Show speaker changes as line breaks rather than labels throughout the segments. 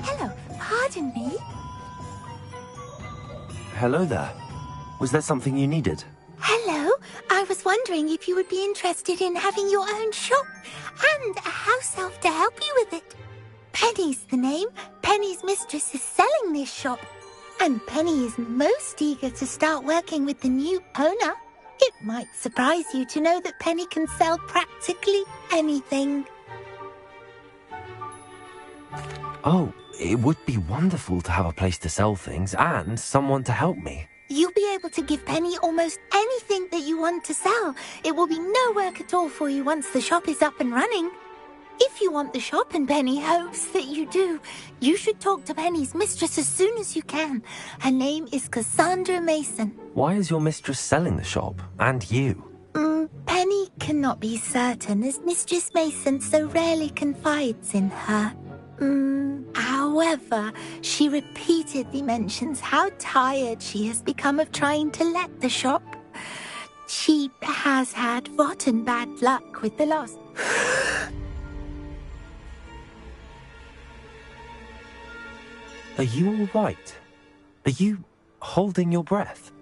Hello, pardon me.
Hello there. Was there something you needed?
Hello, I was wondering if you would be interested in having your own shop and a house elf to help you with it. Penny's the name. Penny's mistress is selling this shop, and Penny is most eager to start working with the new owner. It might surprise you to know that Penny can sell practically anything.
Oh, it would be wonderful to have a place to sell things and someone to help me.
You'll be able to give Penny almost anything that you want to sell. It will be no work at all for you once the shop is up and running. If you want the shop, and Penny hopes that you do, you should talk to Penny's mistress as soon as you can. Her name is Cassandra Mason.
Why is your mistress selling the shop? And you?
Penny cannot be certain, as Mistress Mason so rarely confides in her. However, she repeatedly mentions how tired she has become of trying to let the shop. She has had rotten bad luck with the loss.
Are you all right? Are you holding your breath?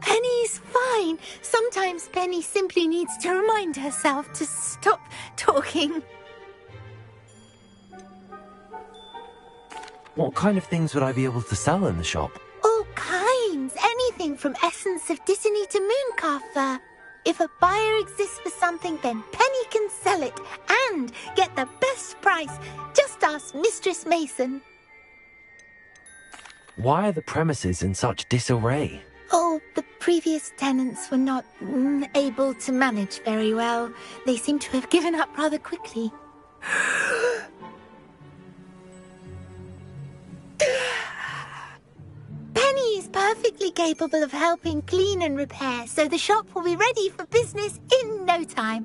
Penny's fine. Sometimes Penny simply needs to remind herself to stop talking.
What kind of things would I be able to sell in the shop?
All kinds. Anything from essence of Disney to mooncalf fur. If a buyer exists for something, then Penny can sell it and get the best price. Just ask Mistress Mason.
Why are the premises in such disarray?
Oh, the previous tenants were not able to manage very well. They seem to have given up rather quickly. Penny is perfectly capable of helping clean and repair, so the shop will be ready for business in no time.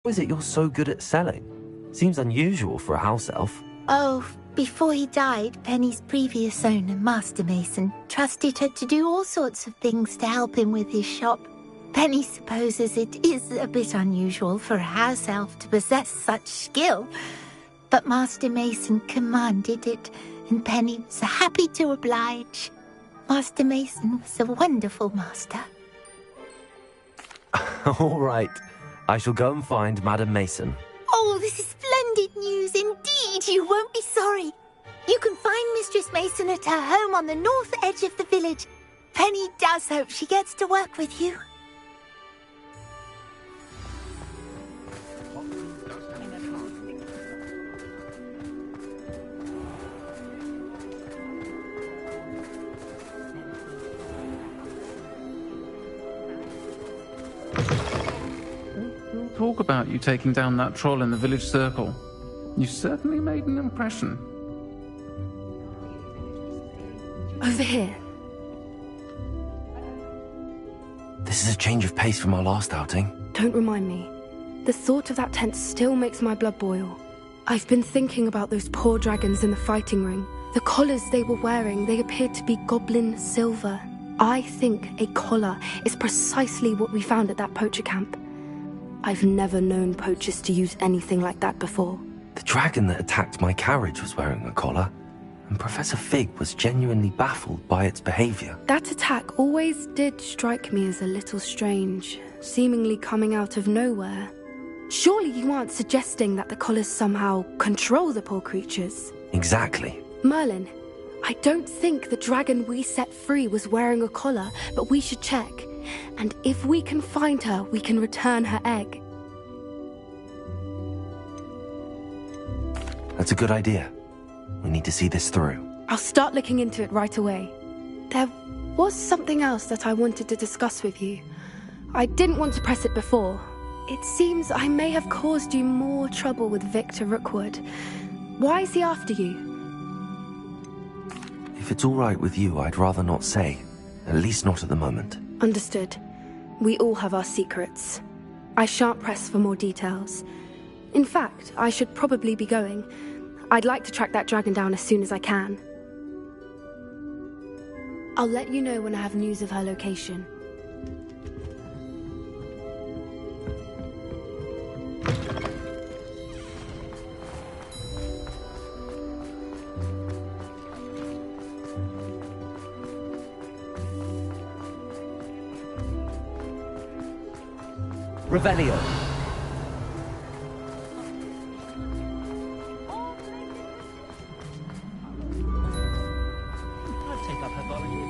How is it you're so good at selling? Seems unusual for a house elf.
Oh, before he died, Penny's previous owner, Master Mason, trusted her to do all sorts of things to help him with his shop. Penny supposes it is a bit unusual for a house elf to possess such skill, but Master Mason commanded it, and Penny was happy to oblige. Master Mason was a wonderful master.
All right. I shall go and find Madam Mason.
Oh, this is splendid news indeed. You won't be sorry. You can find Mistress Mason at her home on the north edge of the village. Penny does hope she gets to work with you.
Talk about you taking down that troll in the village circle. You certainly made an impression.
Over here.
This is a change of pace from our last outing.
Don't remind me. The thought of that tent still makes my blood boil. I've been thinking about those poor dragons in the fighting ring. The collars they were wearing, they appeared to be goblin silver. I think a collar is precisely what we found at that poacher camp. I've never known poachers to use anything like that before.
The dragon that attacked my carriage was wearing a collar, and Professor Fig was genuinely baffled by its behavior.
That attack always did strike me as a little strange, seemingly coming out of nowhere. Surely you aren't suggesting that the collars somehow control the poor creatures?
Exactly.
Merlin, I don't think the dragon we set free was wearing a collar, but we should check. And if we can find her, we can return her egg.
That's a good idea. We need to see this through.
I'll start looking into it right away. There was something else that I wanted to discuss with you. I didn't want to press it before. It seems I may have caused you more trouble with Victor Rookwood. Why is he after you?
If it's all right with you, I'd rather not say. At least not at the moment.
Understood. We all have our secrets. I shan't press for more details. In fact, I should probably be going. I'd like to track that dragon down as soon as I can. I'll let you know when I have news of her location.
Revelio.
I'll take up her volunteer.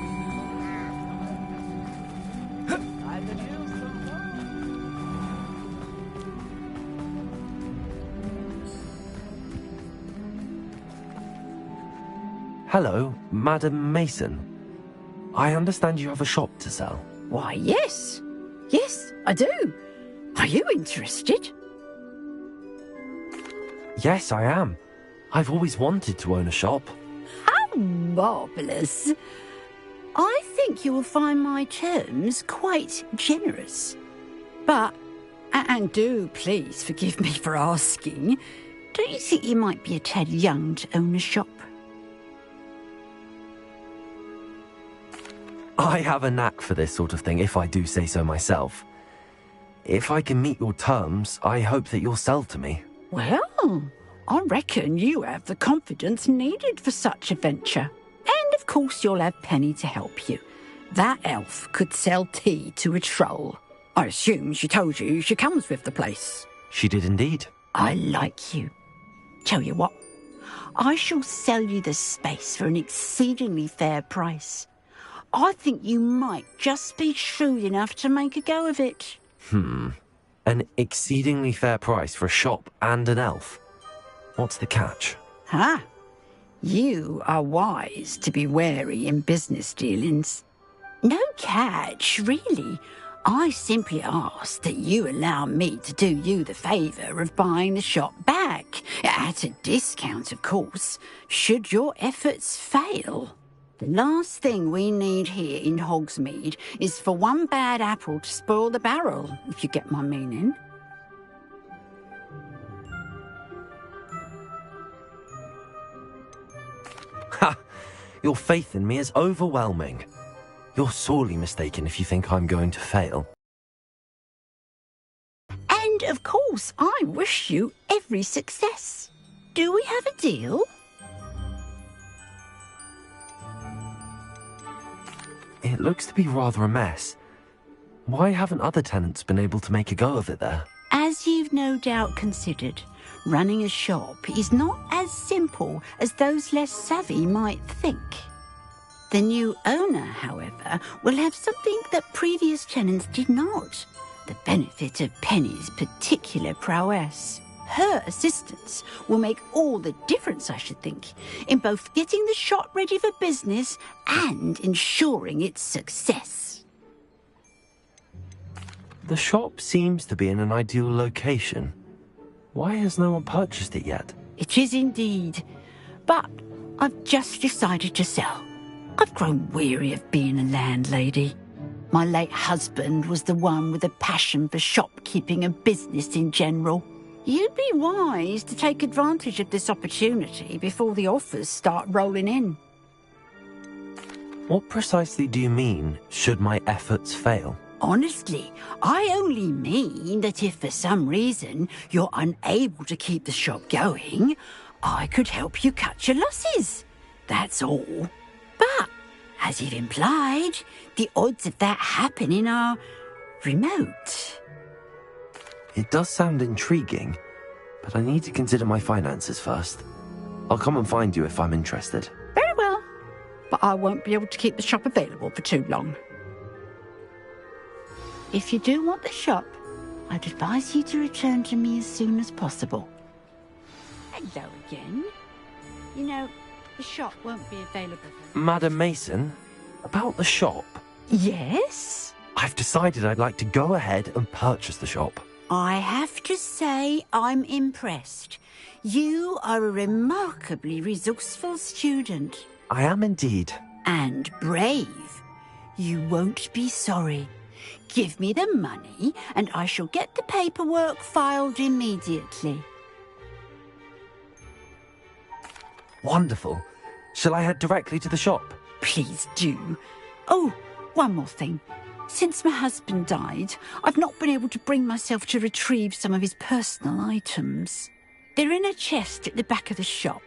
I'm the new
Hello, Madam Mason. I understand you have a shop to sell.
Why, yes. Yes, I do. Are you interested?
Yes, I am. I've always wanted to own a shop.
How marvellous. I think you will find my terms quite generous. But, and do please forgive me for asking, do you think you might be a tad young to own a shop?
I have a knack for this sort of thing, if I do say so myself. If I can meet your terms, I hope that you'll sell to me.
Well, I reckon you have the confidence needed for such a venture. And of course you'll have Penny to help you. That elf could sell tea to a troll. I assume she told you she comes with the place.
She did indeed.
I like you. Tell you what, I shall sell you the space for an exceedingly fair price. I think you might just be shrewd enough to make a go of it.
An exceedingly fair price for a shop and an elf. What's the catch?
Ah, you are wise to be wary in business dealings. No catch, really. I simply ask that you allow me to do you the favour of buying the shop back, at a discount, of course, should your efforts fail. The last thing we need here in Hogsmeade is for one bad apple to spoil the barrel, if you get my meaning.
Ha! Your faith in me is overwhelming. You're sorely mistaken if you think I'm going to fail.
And, of course, I wish you every success. Do we have a deal?
It looks to be rather a mess. Why haven't other tenants been able to make a go of it there?
As you've no doubt considered, running a shop is not as simple as those less savvy might think. The new owner, however, will have something that previous tenants did not. The benefit of Penny's particular prowess. Her assistance will make all the difference, I should think, in both getting the shop ready for business and ensuring its success.
The shop seems to be in an ideal location. Why has no one purchased it yet?
It is indeed, but I've just decided to sell. I've grown weary of being a landlady. My late husband was the one with a passion for shopkeeping and business in general. You'd be wise to take advantage of this opportunity before the offers start rolling in.
What precisely do you mean, should my efforts fail?
Honestly, I only mean that if for some reason you're unable to keep the shop going, I could help you cut your losses. That's all. But, as you've implied, the odds of that happening are remote.
It does sound intriguing, but I need to consider my finances first. I'll come and find you if I'm interested.
Very well, but I won't be able to keep the shop available for too long. If you do want the shop, I'd advise you to return to me as soon as possible. Hello again. You know, the shop won't be available for...
Madam Mason, about the shop.
Yes?
I've decided I'd like to go ahead and purchase the shop.
I have to say I'm impressed. You are a remarkably resourceful student.
I am indeed.
And brave. You won't be sorry. Give me the money, and I shall get the paperwork filed immediately.
Wonderful. Shall I head directly to the shop?
Please do. Oh, one more thing. Since my husband died, I've not been able to bring myself to retrieve some of his personal items. They're in a chest at the back of the shop.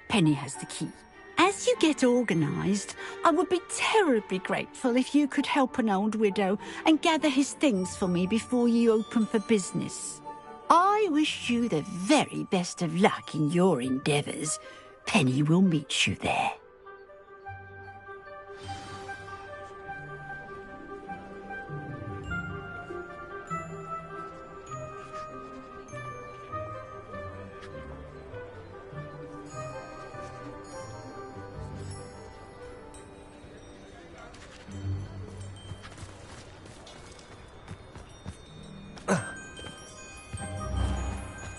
Penny has the key. As you get organised, I would be terribly grateful if you could help an old widow and gather his things for me before you open for business. I wish you the very best of luck in your endeavours. Penny will meet you there.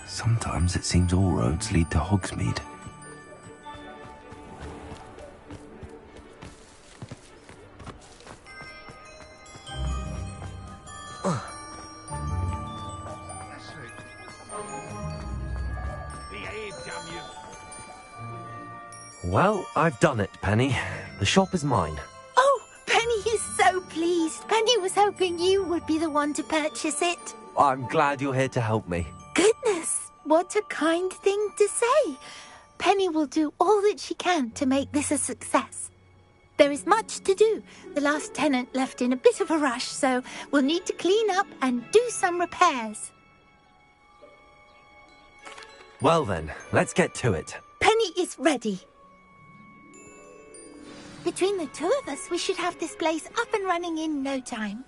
Sometimes it seems all roads lead to Hogsmeade. Well, I've done it, Penny. The shop is mine.
Oh, Penny is so pleased. Penny was hoping you would be the one to purchase it.
I'm glad you're here to help me.
Goodness, what a kind thing to say. Penny will do all that she can to make this a success. There is much to do. The last tenant left in a bit of a rush, so we'll need to clean up and do some repairs.
Well then, let's get to it.
Penny is ready. Between the two of us, we should have this place up and running in no time.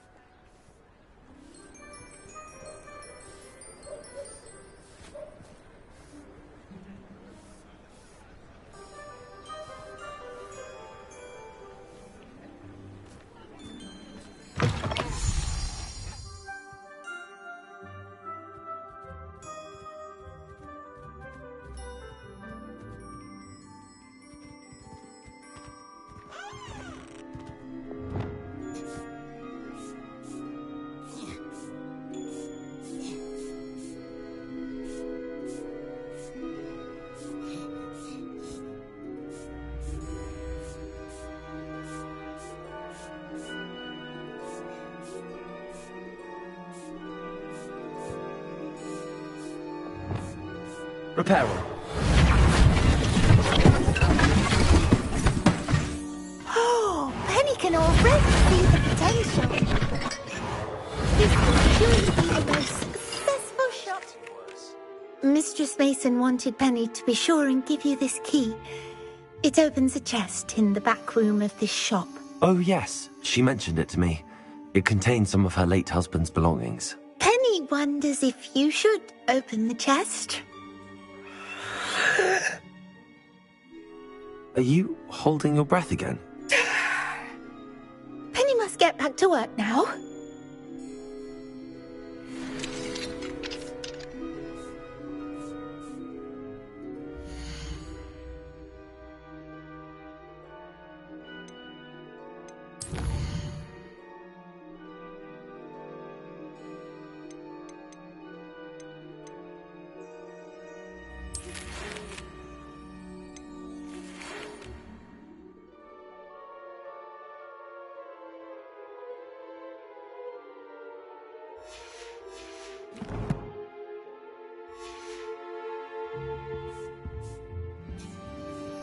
Repair room.
Oh, Penny can already see the potential. This will surely be the most successful shop. Mistress Mason wanted Penny to be sure and give you this key. It opens a chest in the back room of this shop.
Oh yes, she mentioned it to me. It contains some of her late husband's belongings.
Penny wonders if you should open the chest.
Are you holding your breath again?
Penny must get back to work now.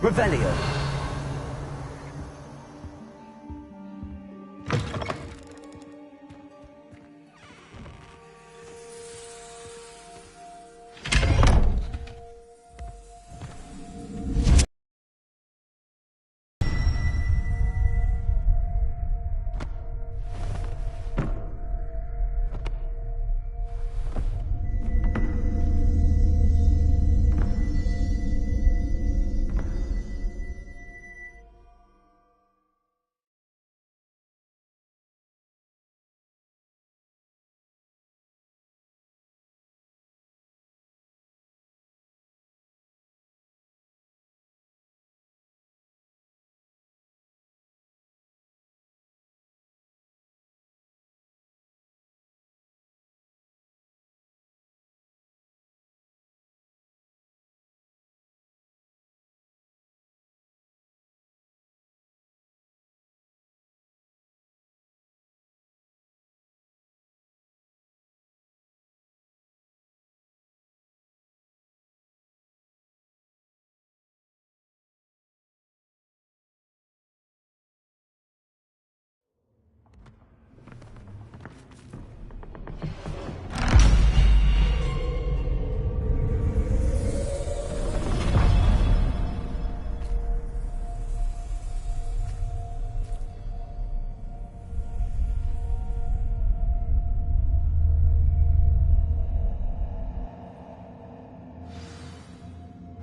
Revelio.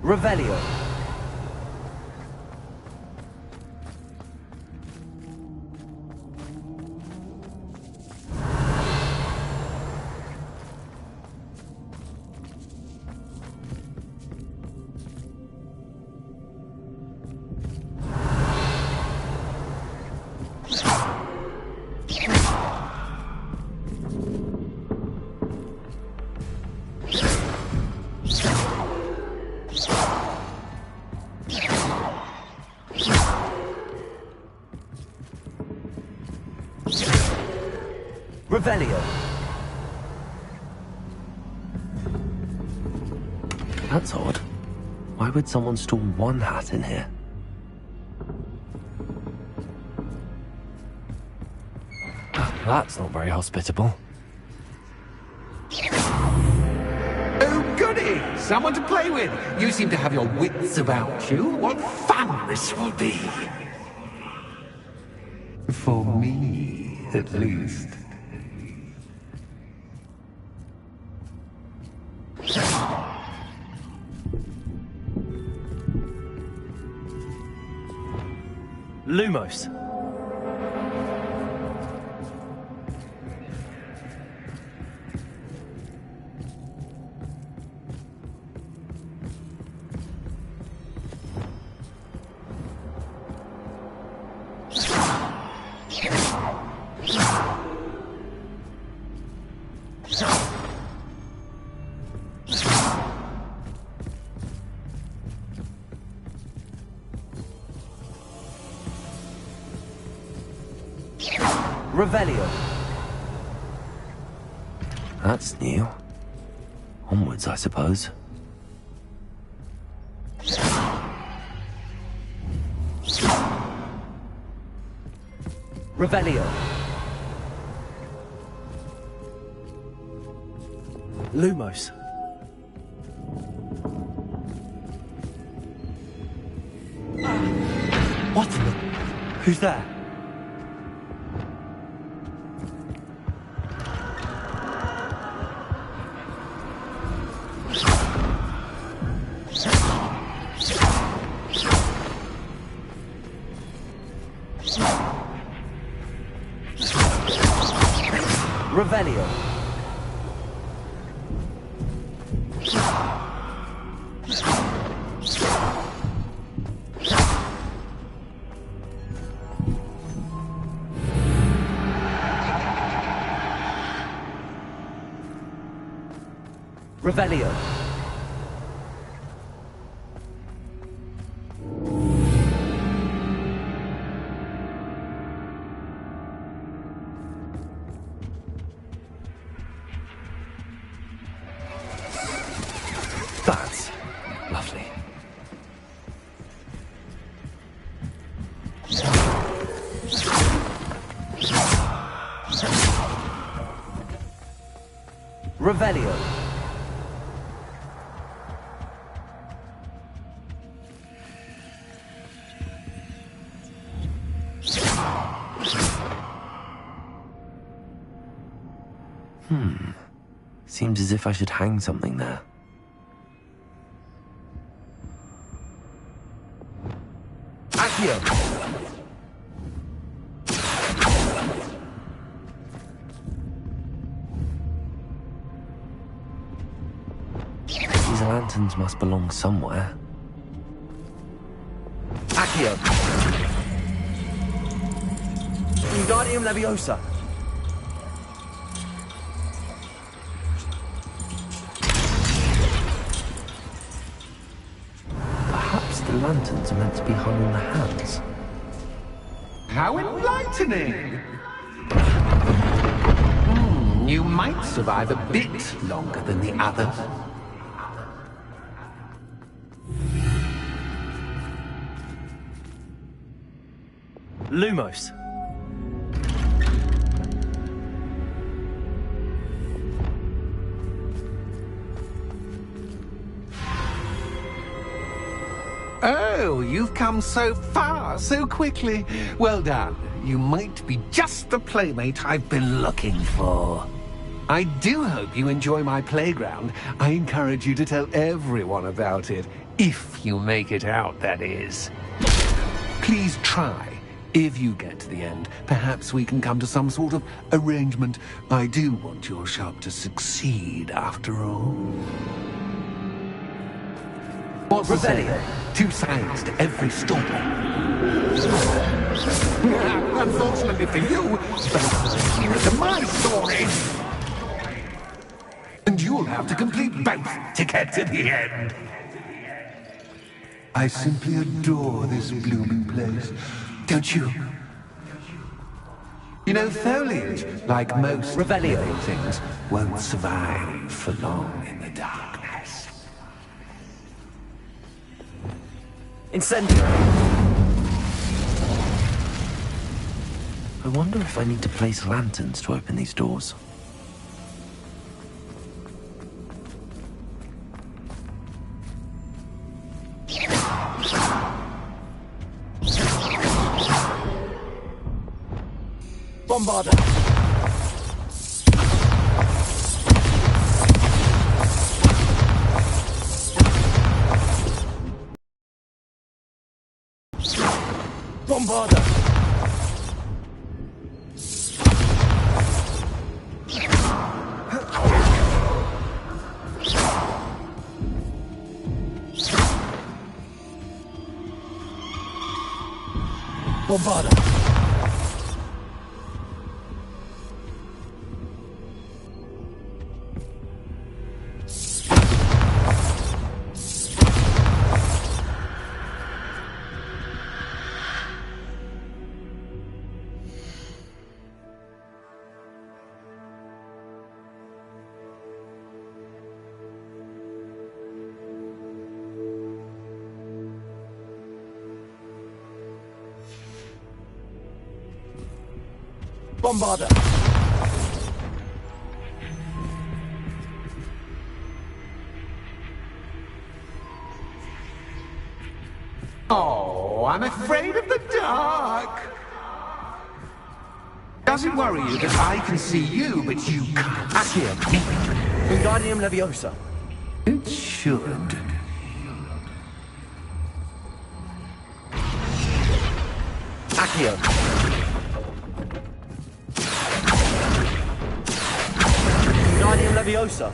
Revelio. Revelio. That's odd. Why would someone store one hat in here? That's not very hospitable.
Oh, goody! Someone to play with! You seem to have your wits about you. What fun this will be! For me, at least.
Lumos. Revelio. That's new. Onwards, I suppose. Revelio. Lumos. What in the... Who's there? Revelio. Revelio. That's lovely. Revelio. Seems as if I should hang something there. Accio! These lanterns must belong somewhere. Accio! Wingardium Leviosa! Perhaps the lanterns are meant to be hung on the hands.
How enlightening! You might survive a bit longer than the others.
Lumos.
Oh, you've come so far, so quickly. Well done. You might be just the playmate I've been looking for. I do hope you enjoy my playground. I encourage you to tell everyone about it. If you make it out, that is. Please try. If you get to the end, perhaps we can come to some sort of arrangement. I do want your shop to succeed, after all. What's the saying? 2 sides to every story. Unfortunately for you, both here to my story. And you'll have to complete both to get to the end. I simply adore this blooming place. Don't you? You know, foliage, like most
Revelio.
things, won't survive for long in the darkness.
Incendio. I wonder if I need to place lanterns to open these doors. Bombarda. Bombarda. Bombarda. Bombarda.
Oh, I'm afraid of the dark. Does it worry you that I can see you, but you can't?
Accio. Wingardium Leviosa.
It should.
Accio. Wingardium Leviosa.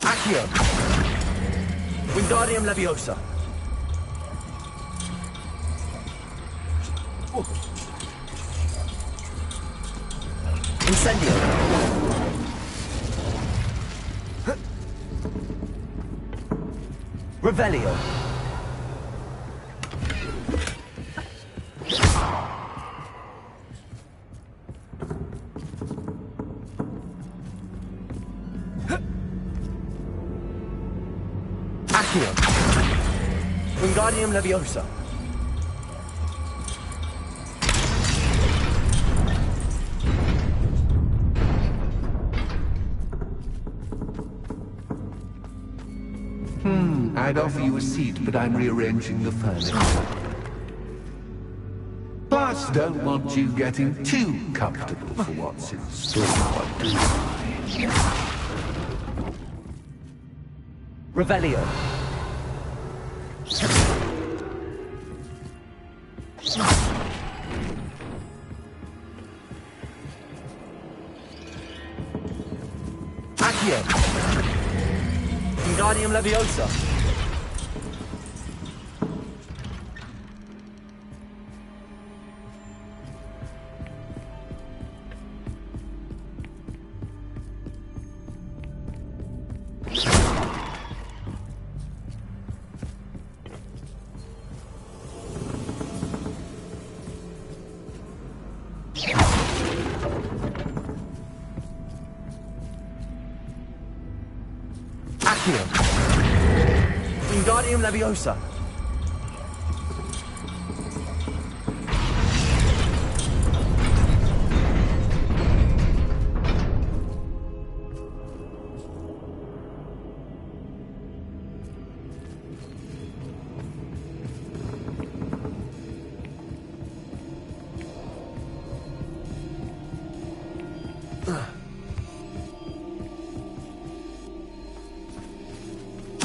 Accio. Wingardium Leviosa. Incendio. Revelio. Accio. Wingardium Leviosa.
I'd offer you a seat, but I'm rearranging the furniture. Plus, don't want you getting too comfortable for what's in store.
Revelio. Accio. Wingardium Leviosa. Accio. Wingardium Leviosa.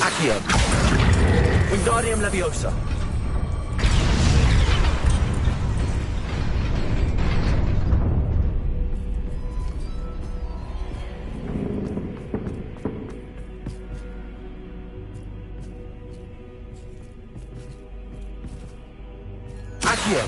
Accio. Wingardium Leviosa. Accio.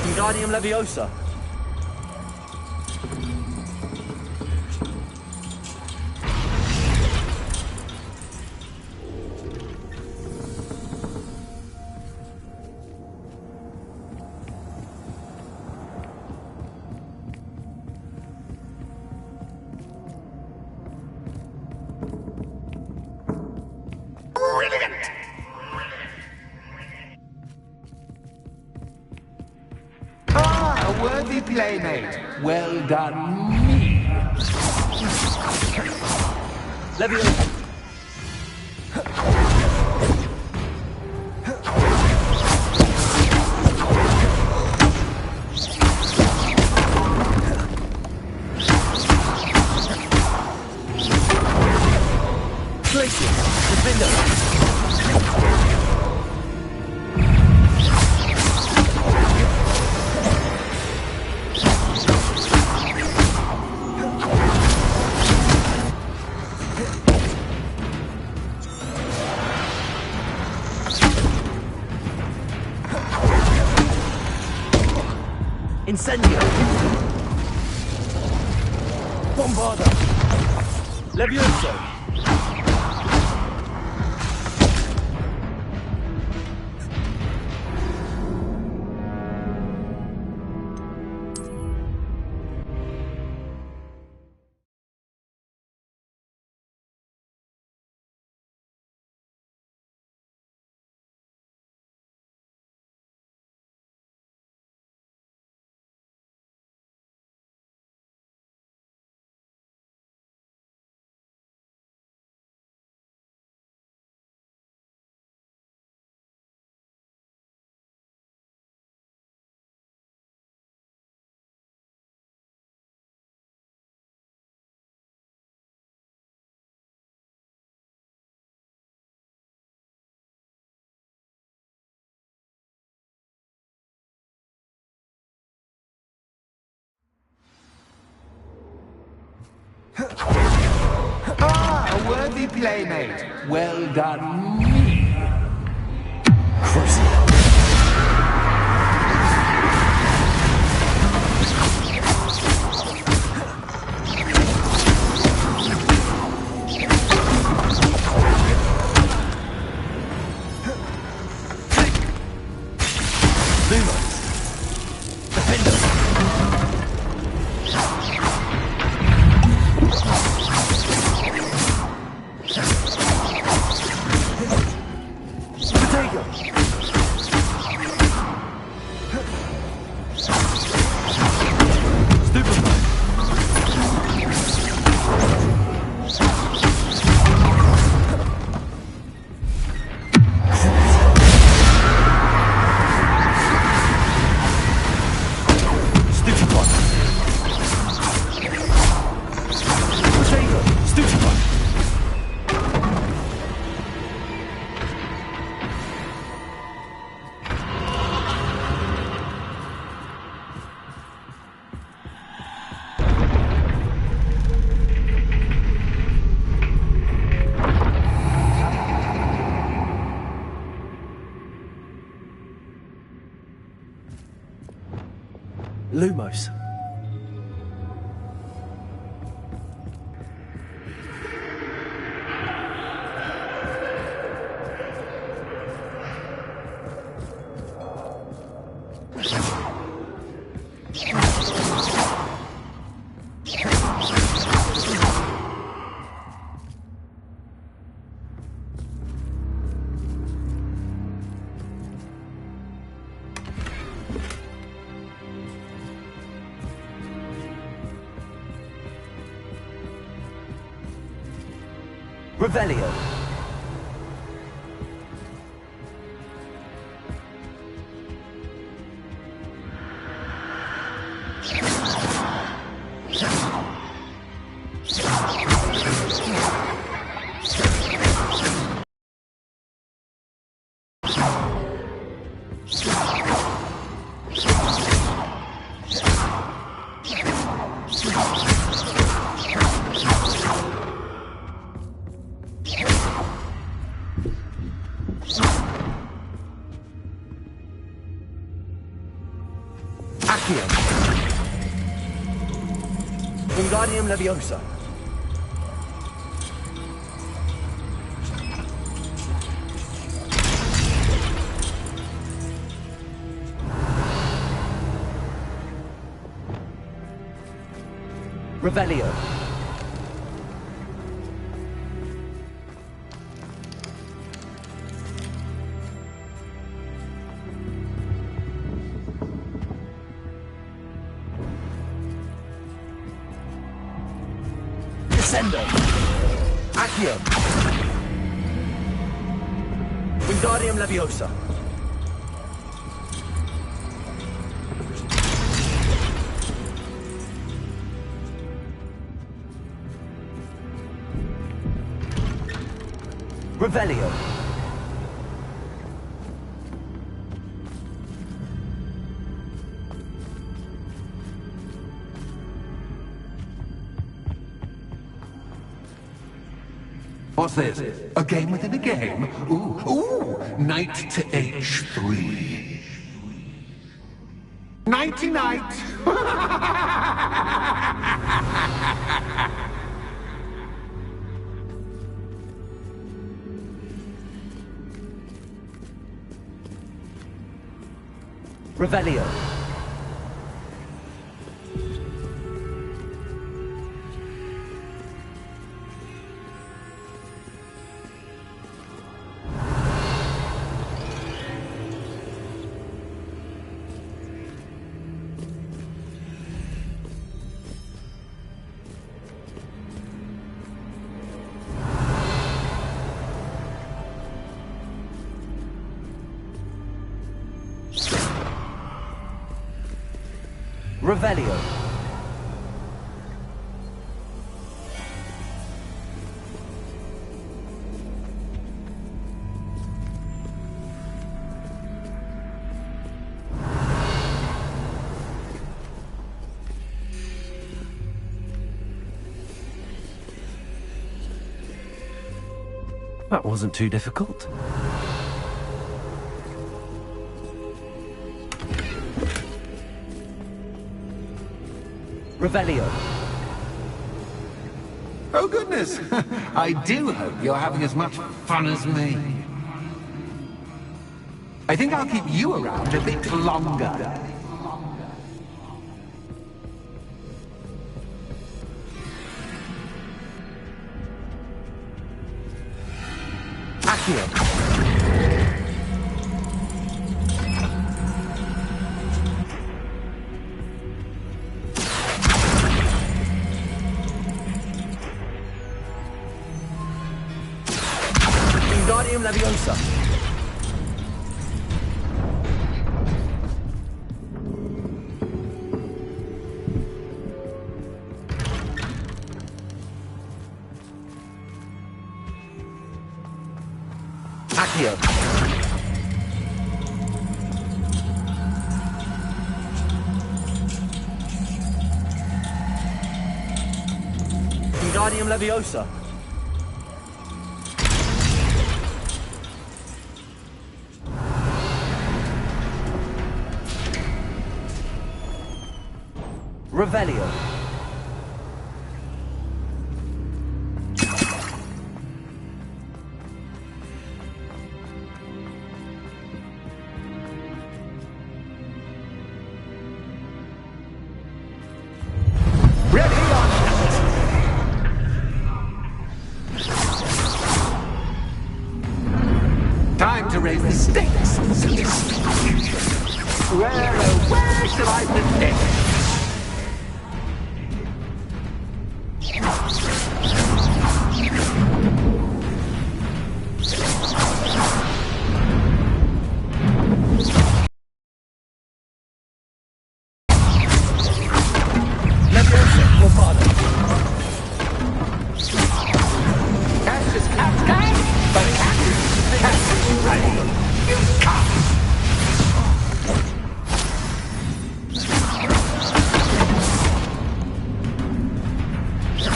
Wingardium Leviosa.
A worthy playmate. Well done, me.
Leviosa. Glacius. Defender. Incendio! Bombarda! Levioso!
worthy playmate. Well done, me.
Crucible. Lumos. Revelio. Wingardium Leviosa. Revelio. Descendo. Accio. Wingardium Leviosa. Revelio.
What's this? A game within a game? Ooh, knight to h3. Nighty-night!
Revelio. Revelio. That wasn't too difficult.
Revelio.
Oh, goodness! I do hope you're having as much fun as me. I think I'll keep you around a bit longer.
Accio.
Wingardium Leviosa.
Accio.
Wingardium Leviosa. Revelio.
Ready on time to raise the stakes. Where shall I begin?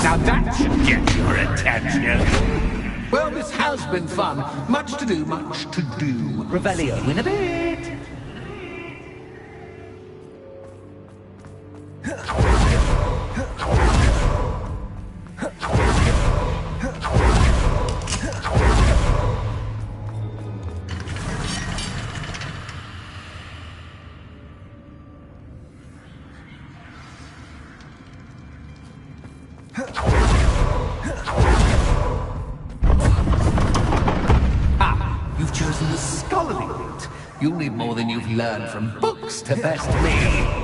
Now that should get your attention. Well, this has been fun. Much to do, much to do.
Revelio.
In a bit. You've chosen the scholarly route. You'll need more than you've learned from books to best me.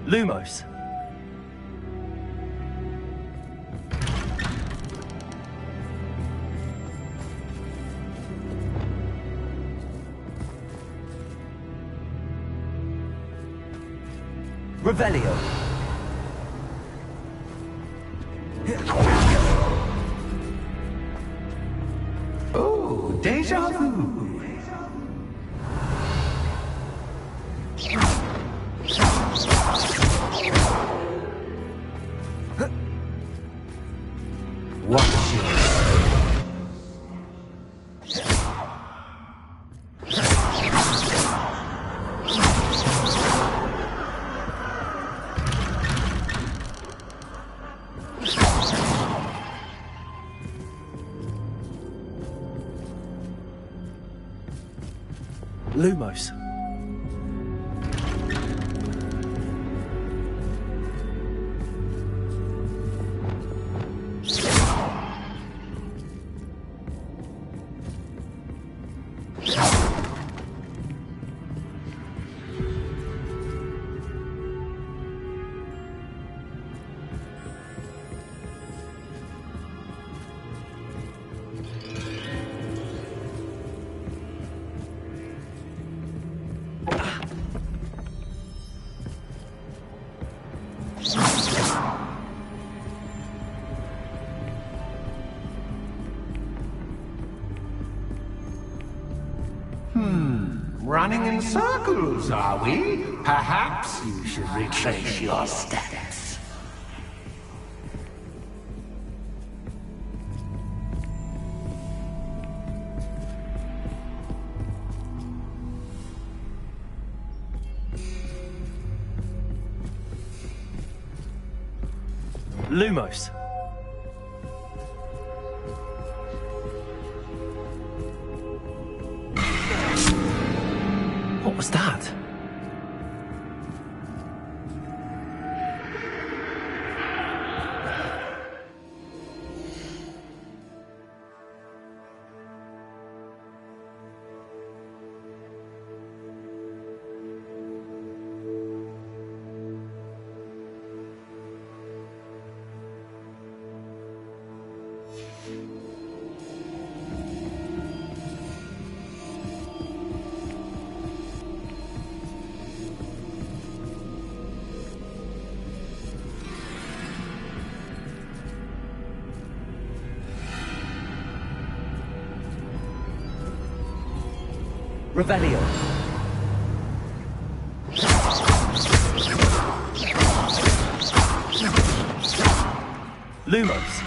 Lumos.
Revelio.
Oh, deja vu. Watch it.
Lumos.
Running in circles, are we? Perhaps you should retrace your steps.
Lumos. What was that?
Revelio.
Lumos.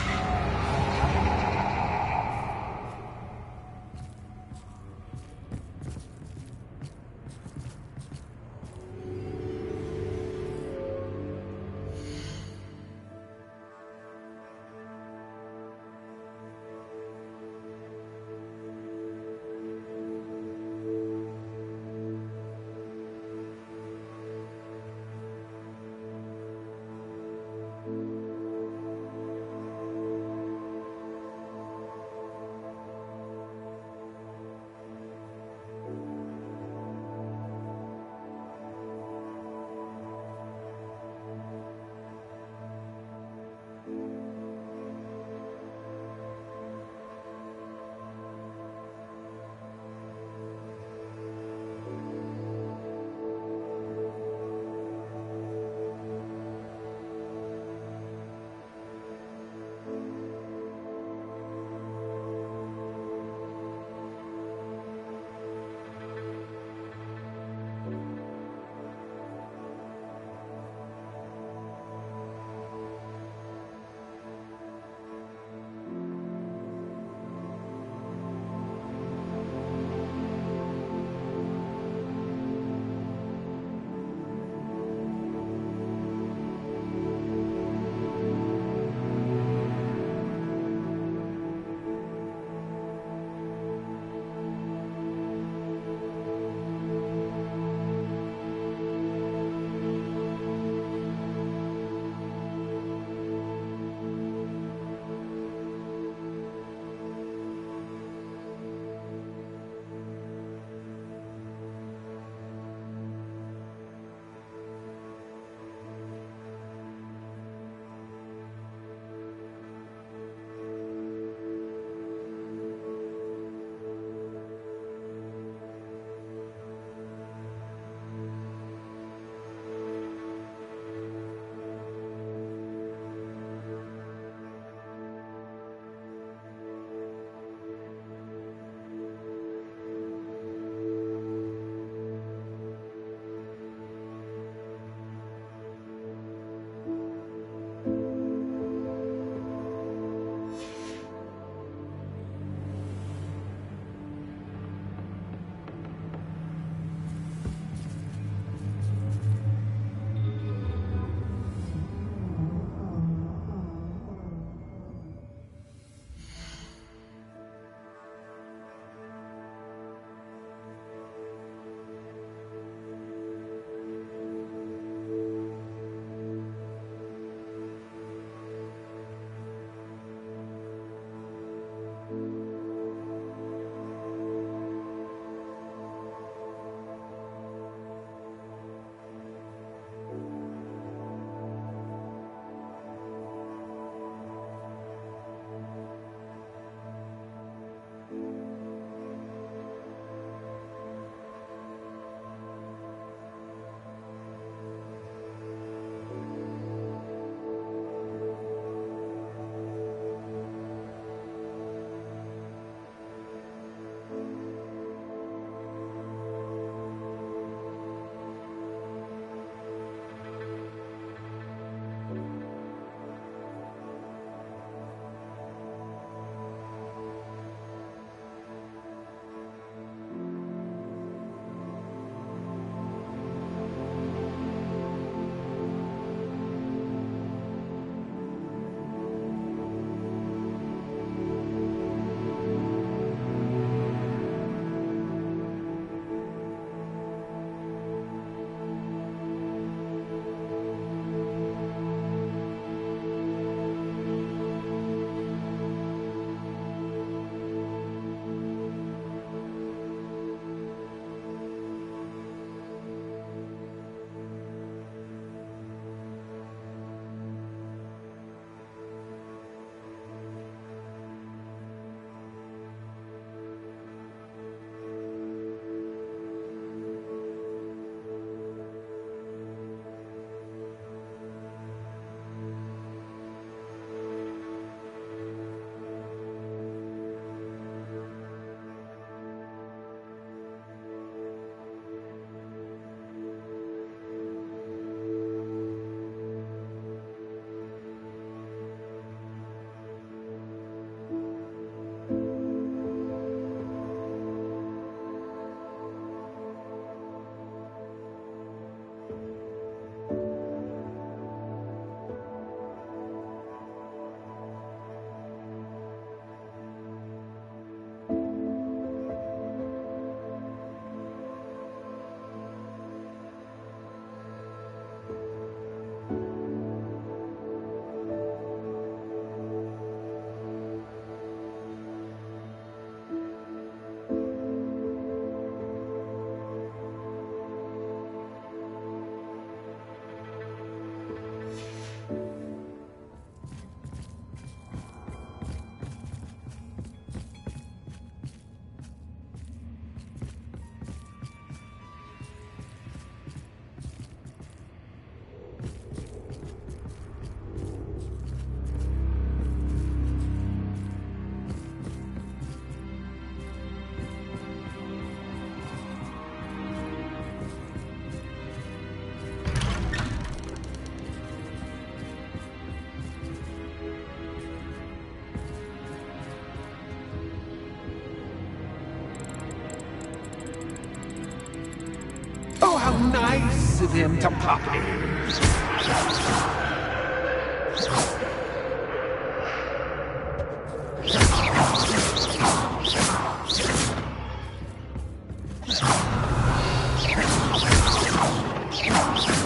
nice of him to pop in.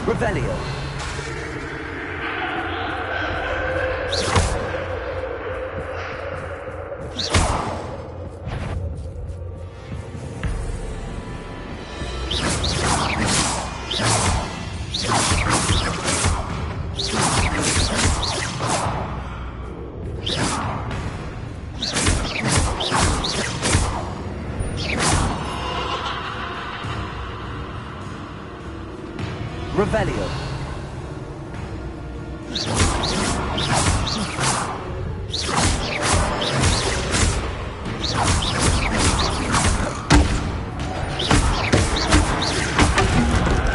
Revelio. Revelio.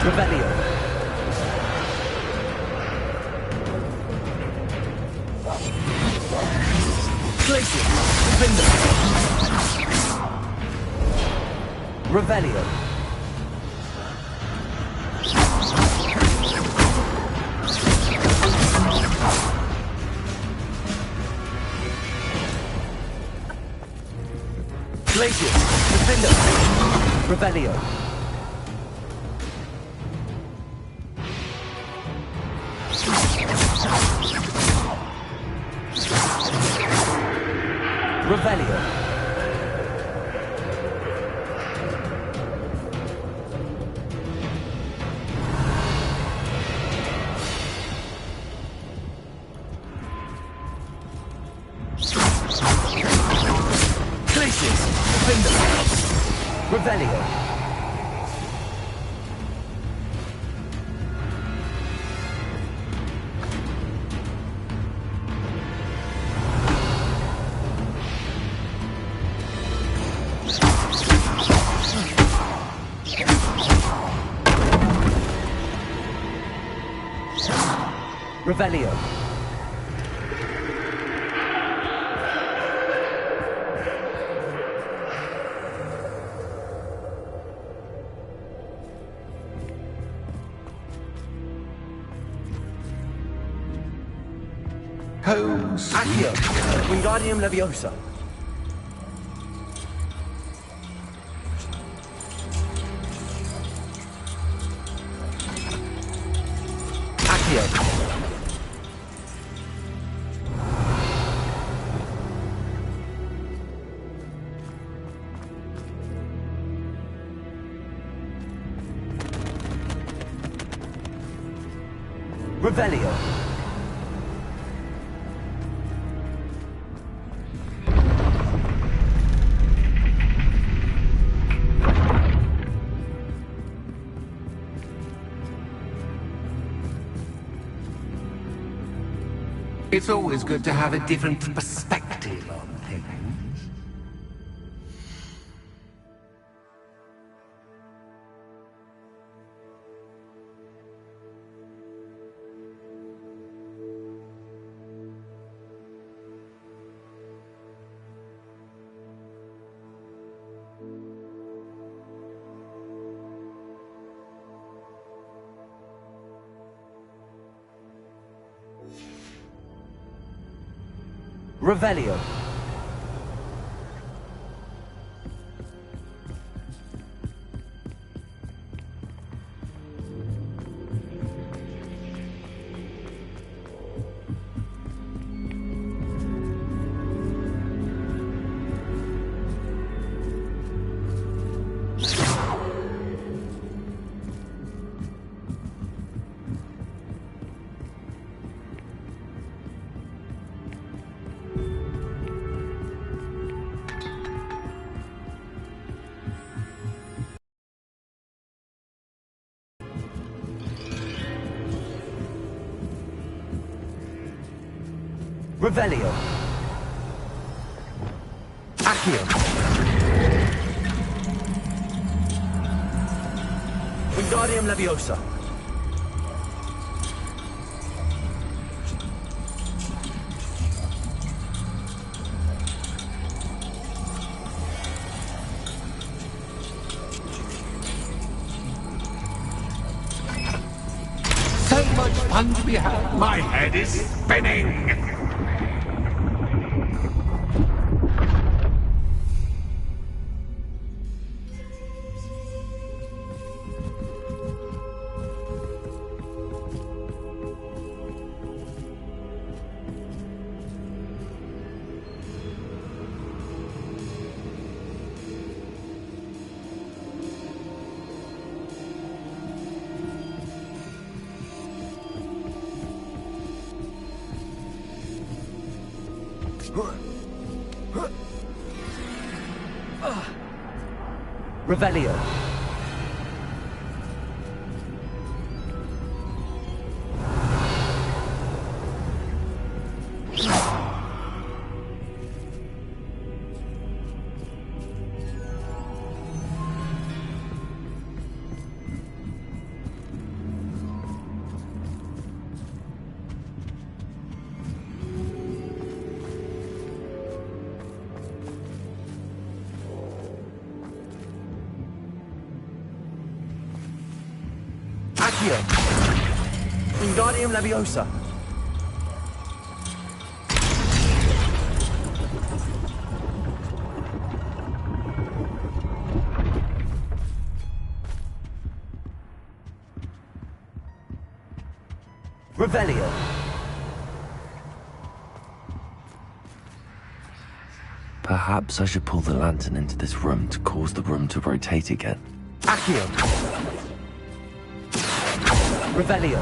Revelio. Glacier. Defender. Revelio. Glacier. Defender. Revelio. Revelio. Glaciers. Defender. Revelio. Revelio.
Holmes.
Accio. Wingardium Leviosa. Accio. Revelio.
It's always good to have a different perspective on things.
Revelio. Revelio. Accio. Wingardium Leviosa.
fun to be had. My head is spinning.
Revelio. Accio. Wingardium Leviosa. Revelio.
Perhaps I should pull the lantern into this room to cause the room to rotate again.
Accio. Revelio.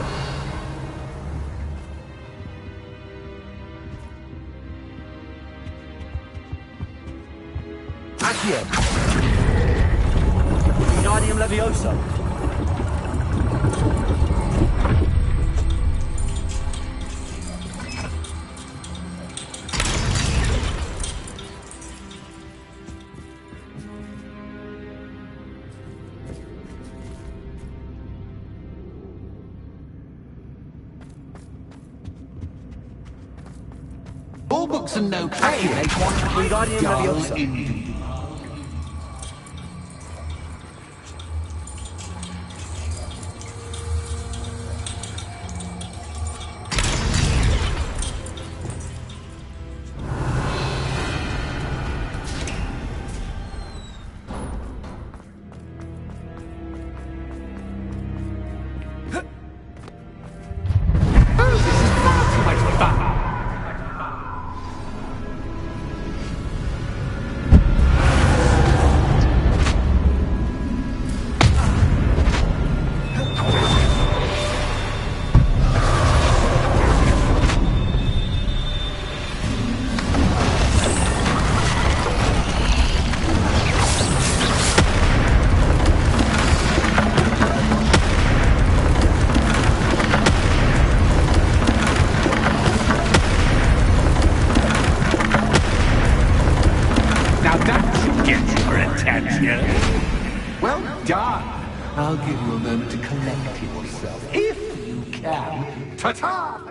Accio. Wingardium Leviosa.
All books and no play make one
Wingardium
dull
Leviosa.
indeed. Oh, this is far too much fun. Now that should get your attention. Well done. I'll give you a moment to collect yourself, if you can. Ta-ta!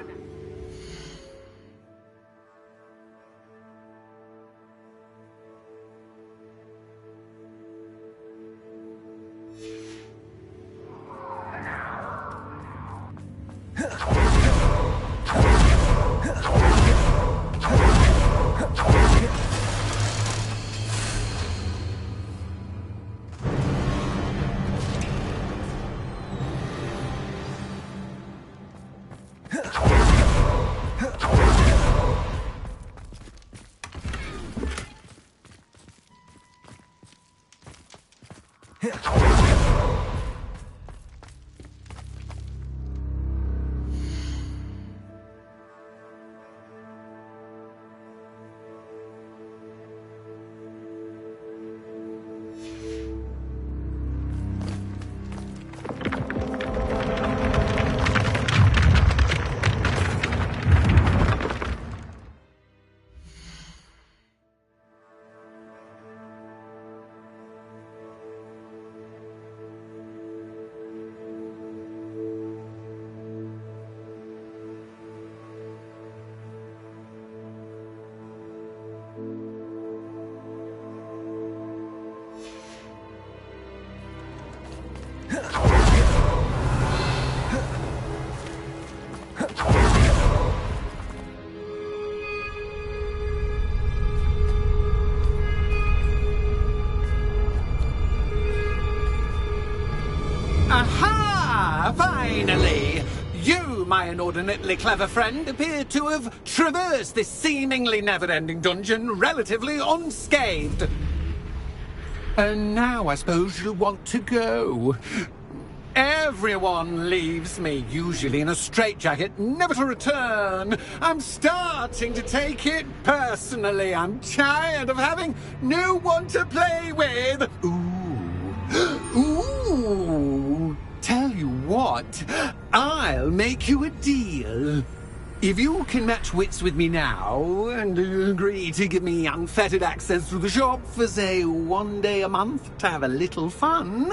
inordinately clever friend appeared to have traversed this seemingly never-ending dungeon relatively unscathed. And now I suppose you'll want to go. Everyone leaves me, usually in a straitjacket, never to return. I'm starting to take it personally. I'm tired of having no one to play with. Ooh. Tell you what, I'll make you a deal. If you can match wits with me now and agree to give me unfettered access to the shop for, say, 1 day a month to have a little fun,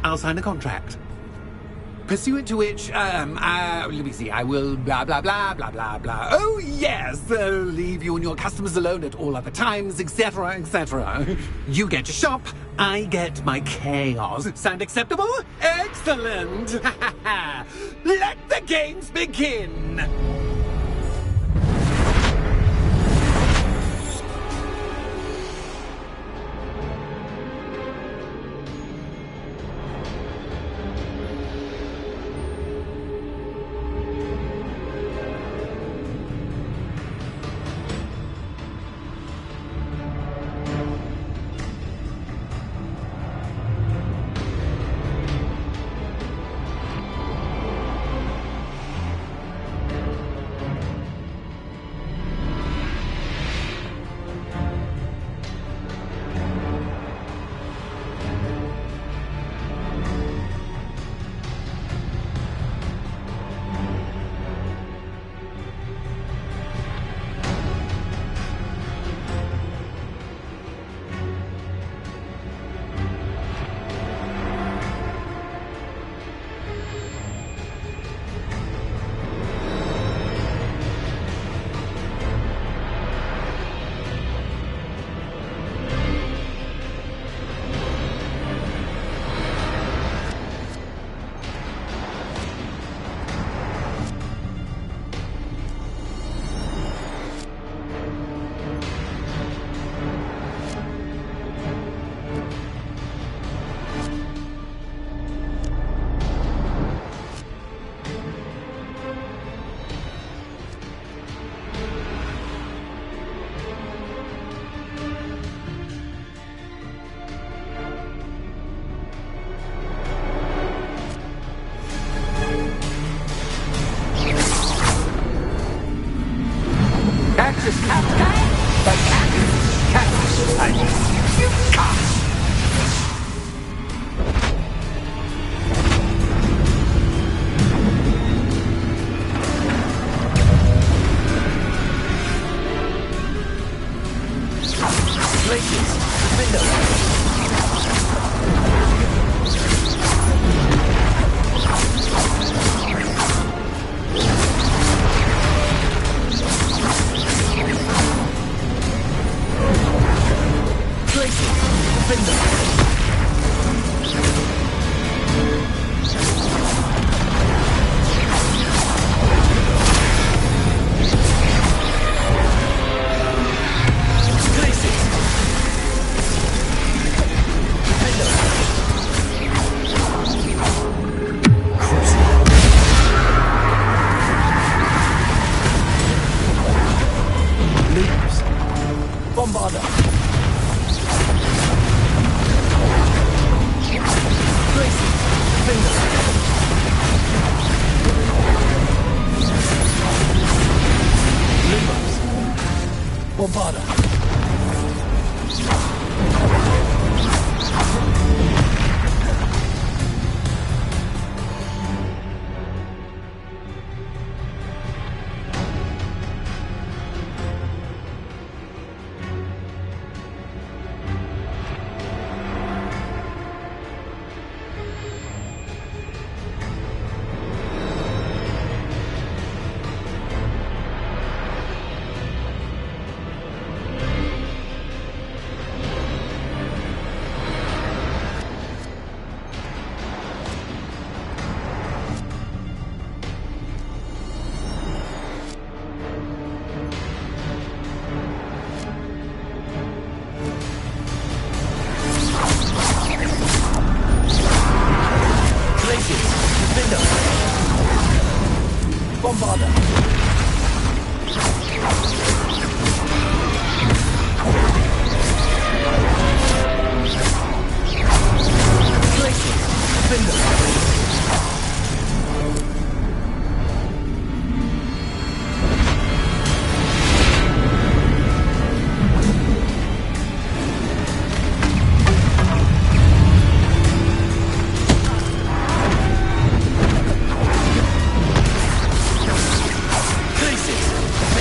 I'll sign a contract. Pursuant to which, let me see, I will blah, blah, blah, blah, blah, blah. Oh, yes, leave you and your customers alone at all other times, etc., etc. You get your shop, I get my chaos. Sound acceptable? Excellent! Let the games begin!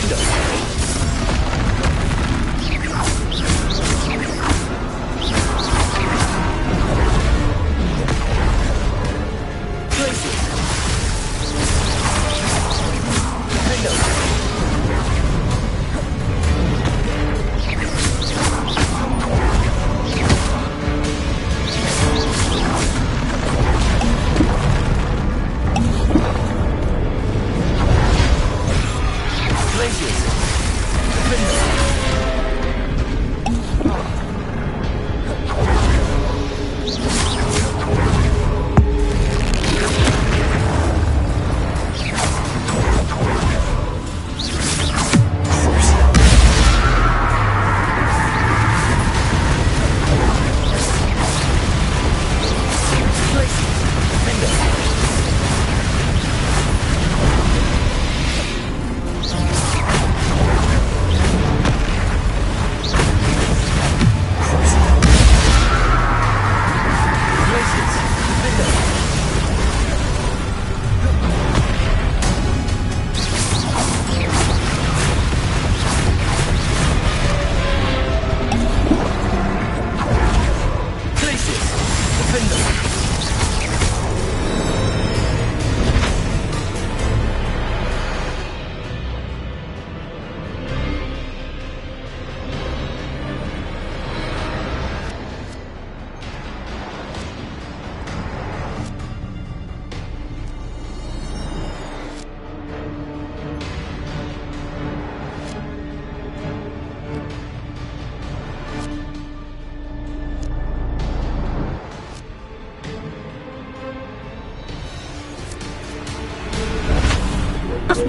Just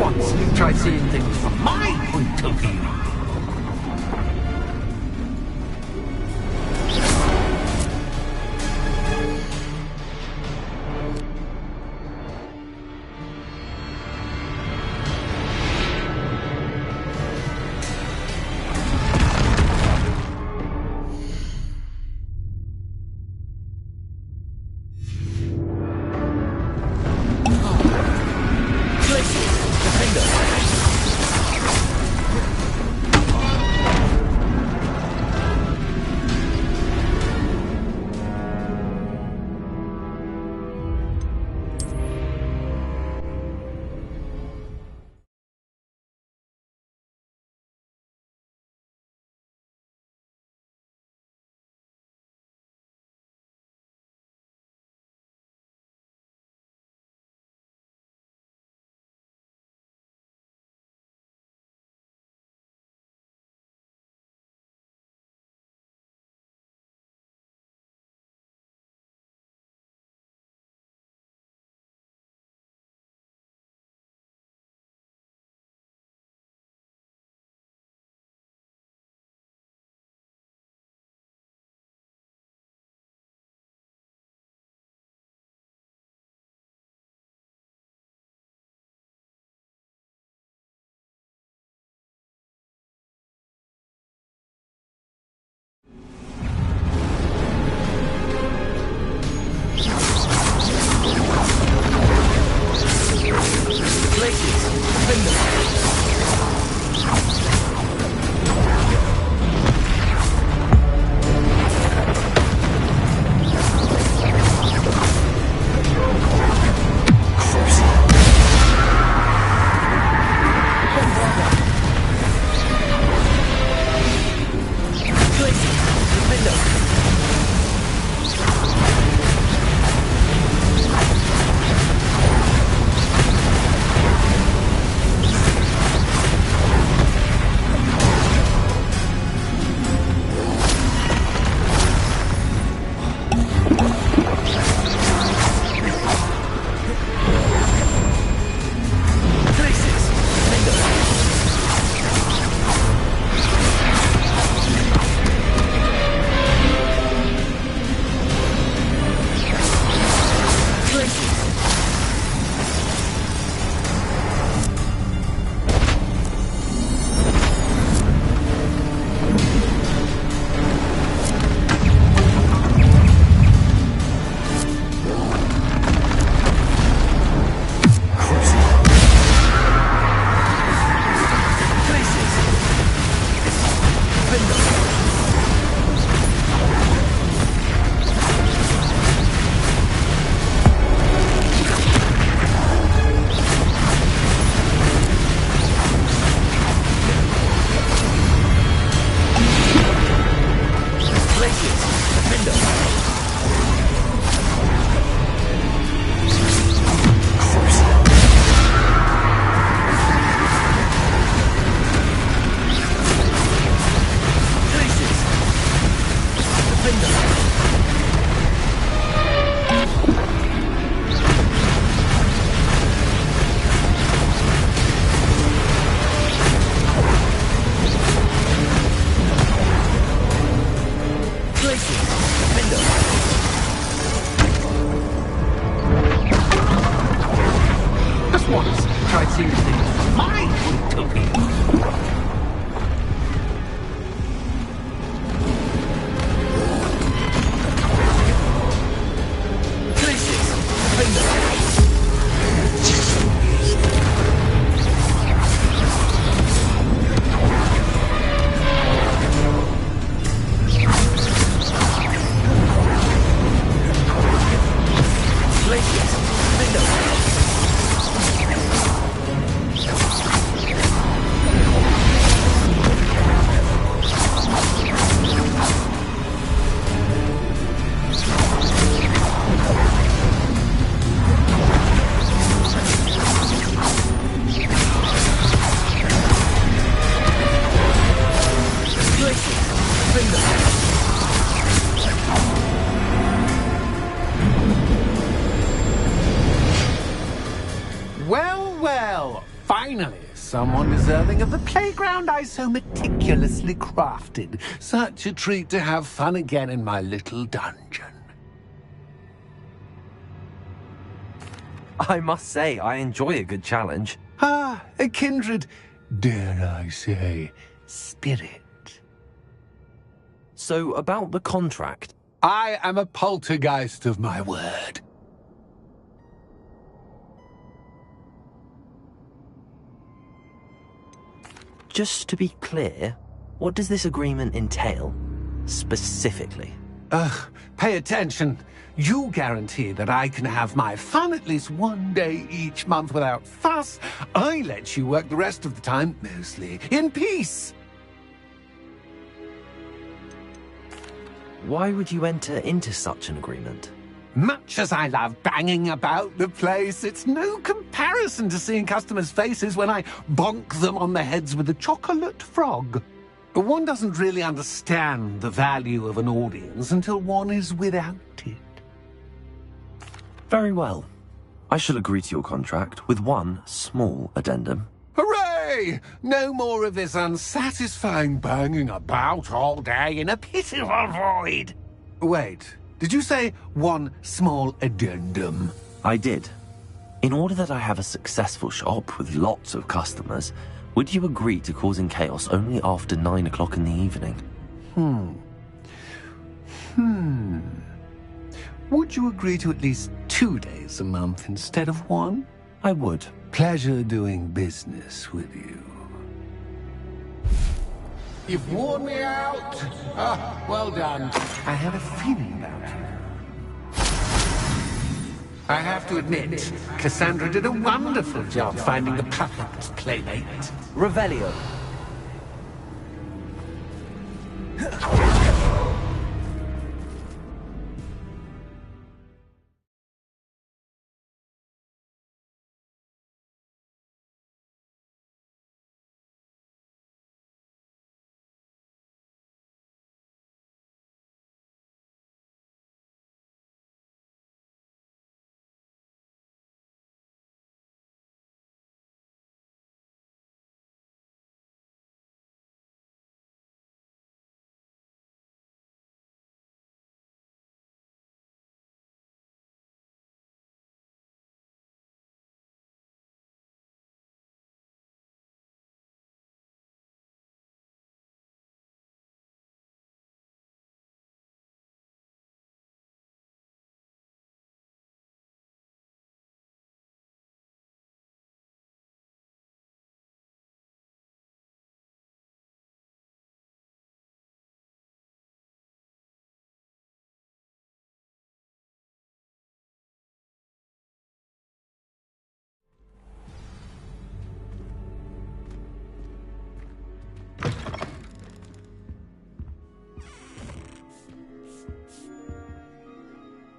once, try seeing things from my point of view. someone deserving of the playground I so meticulously crafted. Such a treat to have fun again in my little dungeon.
I must say, I enjoy a good challenge.
Ah, a kindred, dare I say, spirit.
So, about the contract.
I am a poltergeist of my word.
Just to be clear, what does this agreement entail, specifically?
Pay attention. You guarantee that I can have my fun at least one day each month without fuss. I let you work the rest of the time, mostly in peace.
Why would you enter into such an agreement?
Much as I love banging about the place, it's no comparison to seeing customers' faces when I bonk them on the heads with a chocolate frog. One doesn't really understand the value of an audience until one is without it.
Very well. I shall agree to your contract with one small addendum.
Hooray! No more of this unsatisfying banging about all day in a pitiful void. Wait, did you say one small addendum?
I did. In order that I have a successful shop with lots of customers, would you agree to causing chaos only after 9 o'clock in the evening?
Would you agree to at least 2 days a month instead of one?
I would.
Pleasure doing business with you. You've worn me out. Ah, well done. I have a feeling about you. I have to admit, Cassandra did a wonderful job finding the perfect playmate.
Revelio.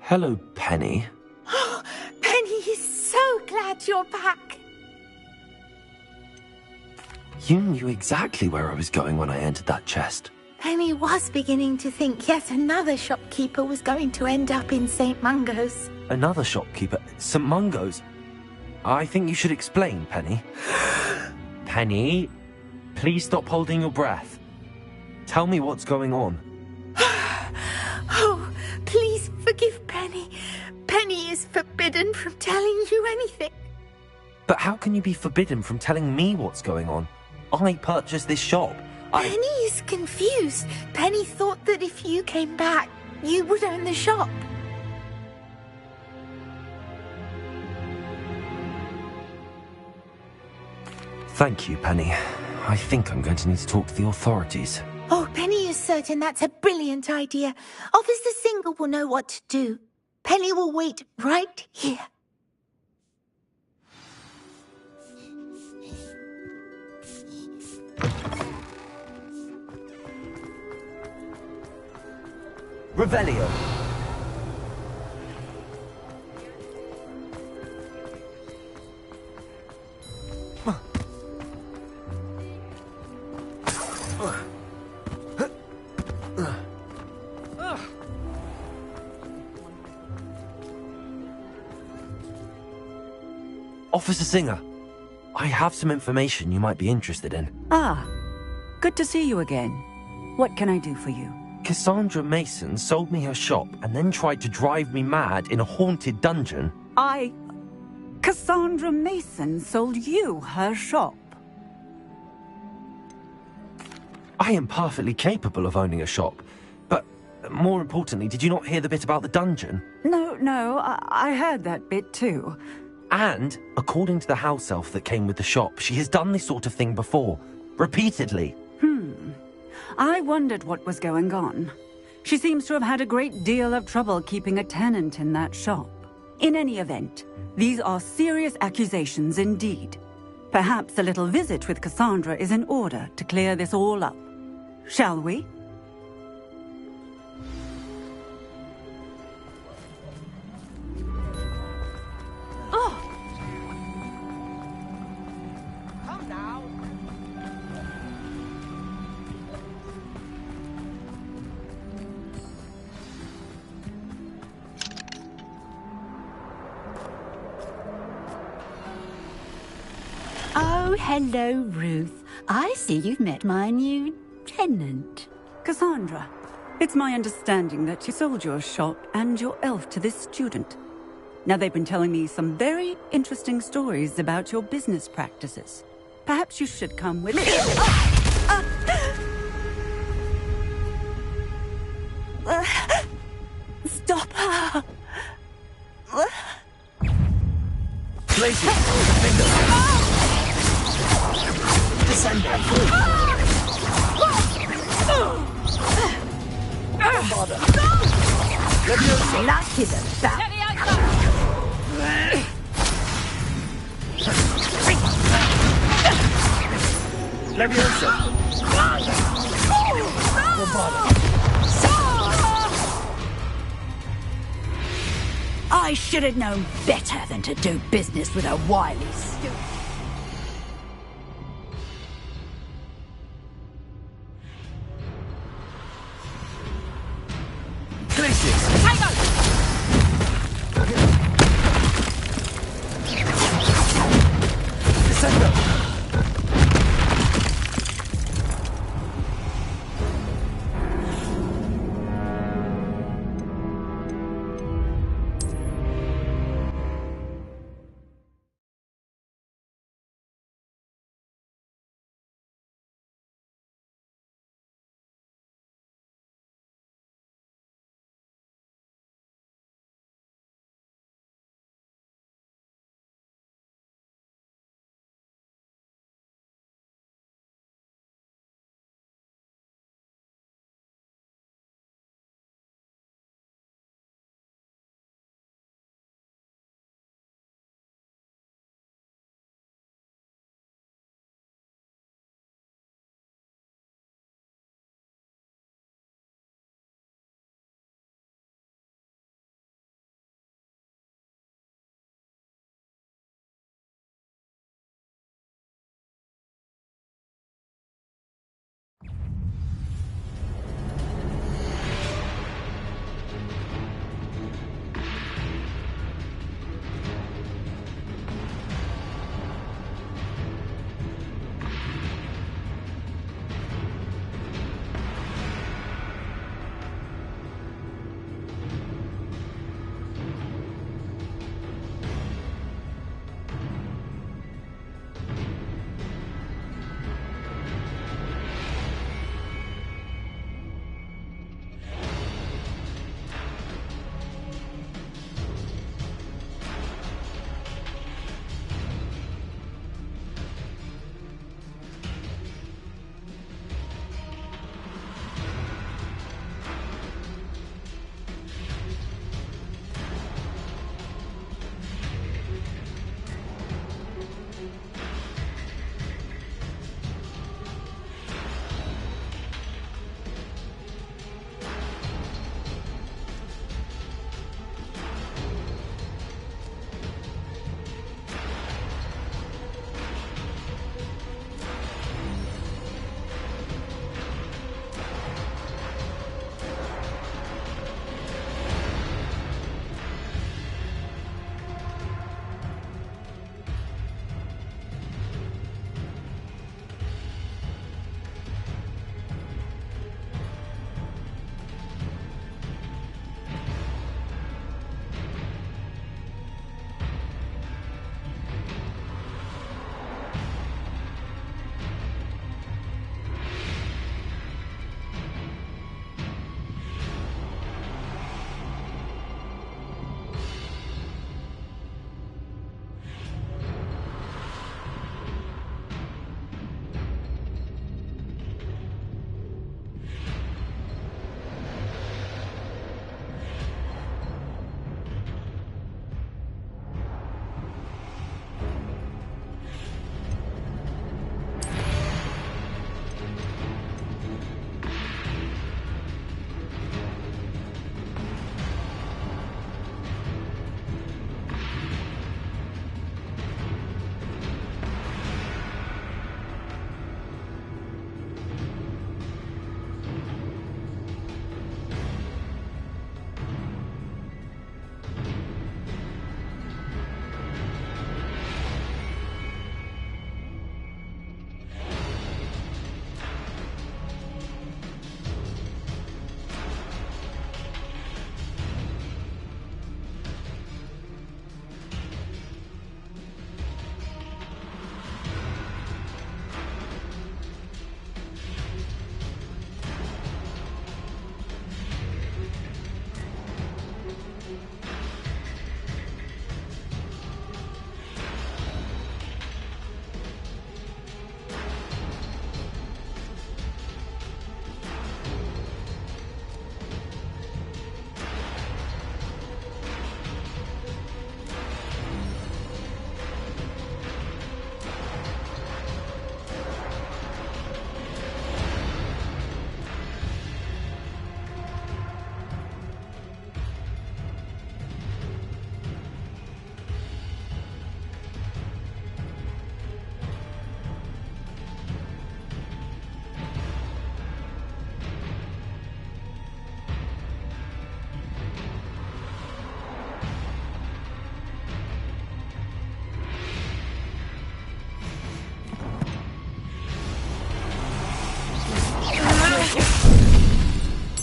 Hello, Penny.
Penny is so glad you're back.
You knew exactly where I was going when I entered that chest.
Penny was beginning to think yet another shopkeeper was going to end up in St. Mungo's.
Another shopkeeper? St. Mungo's? I think you should explain, Penny. Penny, please stop holding your breath. Tell me what's going on.
Oh, please forgive Penny. Penny is forbidden from telling you anything.
But how can you be forbidden from telling me what's going on? I purchased this shop.
Penny is confused. Penny thought that if you came back, you would own the shop.
Thank you, Penny. I think I'm going to need to talk to the authorities.
Oh, Penny is certain that's a brilliant idea. Officer Singer will know what to do. Penny will wait right here.
Revelio.
Officer Singer, I have some information you might be interested in.
Ah, good to see you again. What can I do for you?
Cassandra Mason sold me her shop and then tried to drive me mad in a haunted dungeon.
Cassandra Mason sold you her shop?
I am perfectly capable of owning a shop, but more importantly, did you not hear the bit about the dungeon?
No, I heard that bit too.
And, according to the house elf that came with the shop, she has done this sort of thing before. Repeatedly.
I wondered what was going on. She seems to have had a great deal of trouble keeping a tenant in that shop. In any event, these are serious accusations indeed. Perhaps a little visit with Cassandra is in order to clear this all up. Shall we?
Oh, hello, Ruth. I see you've met my new tenant.
Cassandra, it's my understanding that you sold your shop and your elf to this student. Now, they've been telling me some very interesting stories about your business practices. Perhaps you should come with me.
Stop her!
Places. Window. Descending. Bother.
Luck is about...
Leviosa.
I should have known better than to do business with a wily student.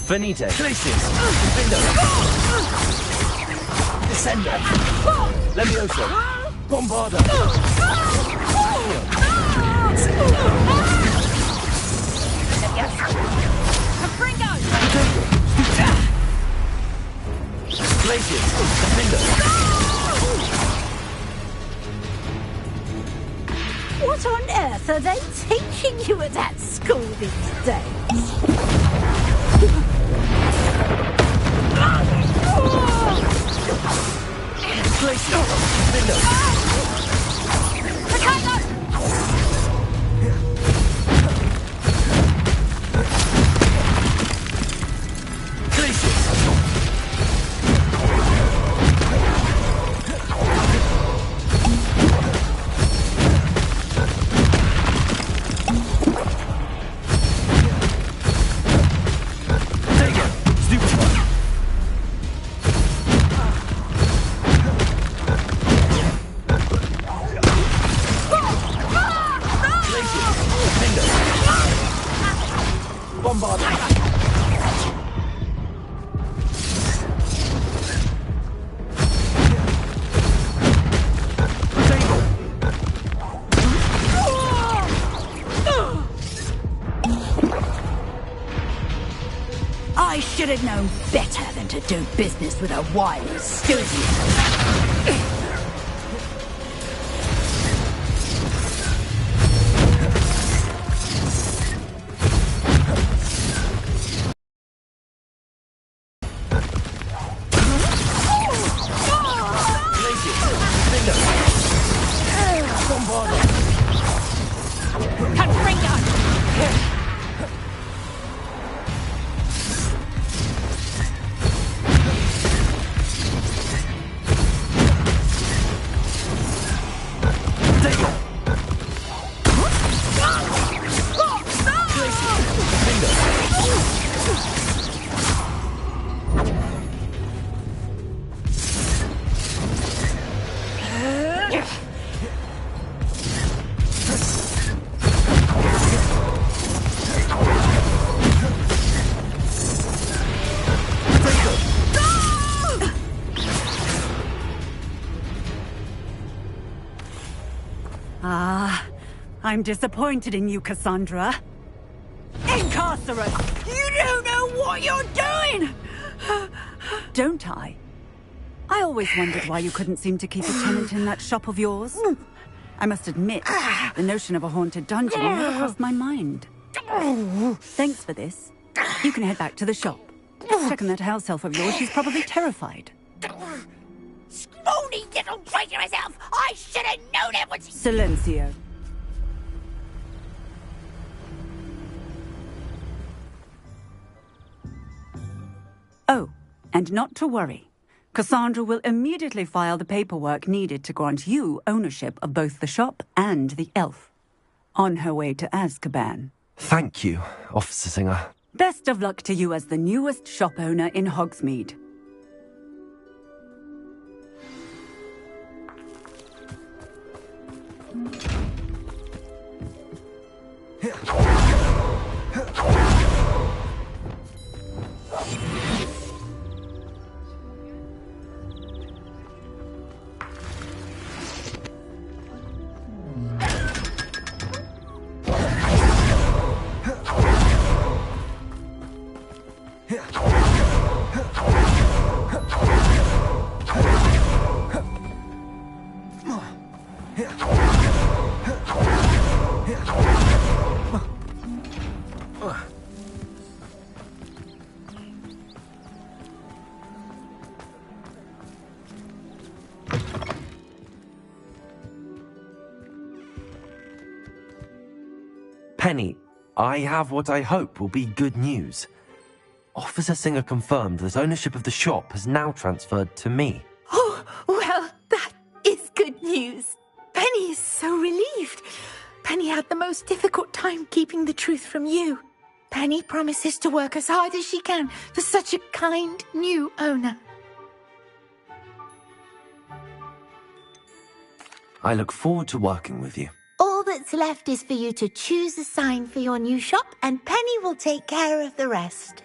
Finite.
Glacius. Defender. Descender. Levioso. Bombarda. Glacius. Defender.
What on earth are they teaching you at that school these days?
Glacius. Defender.
I should have known better than to do business with a wily student.
I'm disappointed in you, Cassandra. Incarcerate! You don't know what you're doing! Don't I? I always wondered why you couldn't seem to keep a tenant in that shop of yours. I must admit, the notion of a haunted dungeon never crossed my mind. Thanks for this. You can head back to the shop. Check on that house elf of yours, she's probably terrified.
Scrawny little traitor herself! I should have known it was...
Silencio. Oh, and not to worry. Cassandra will immediately file the paperwork needed to grant you ownership of both the shop and the elf. On her way to Azkaban.
Thank you, Officer Singer.
Best of luck to you as the newest shop owner in Hogsmeade.
Penny, I have what I hope will be good news. Officer Singer confirmed that ownership of the shop has now transferred to me.
Oh, well, that is good news. Penny is so relieved. Penny had the most difficult time keeping the truth from you. Penny promises to work as hard as she can for such a kind new owner.
I look forward to working with you.
All that's left is for you to choose a sign for your new shop, and Penny will take care of the rest.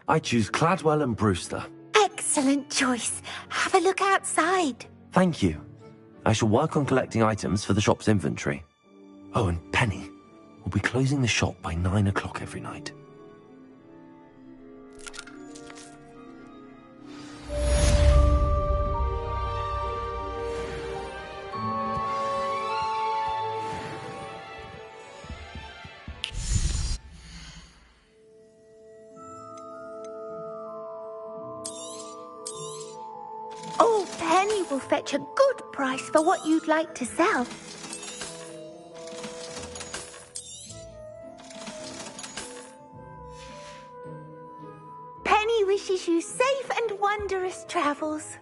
I choose Cladwell and Brewster.
Excellent choice. Have a look outside.
Thank you. I shall work on collecting items for the shop's inventory. Oh, and Penny, we'll be closing the shop by 9 o'clock every night.
Oh, Penny will fetch a good price for what you'd like to sell. Penny wishes you safe and wondrous travels.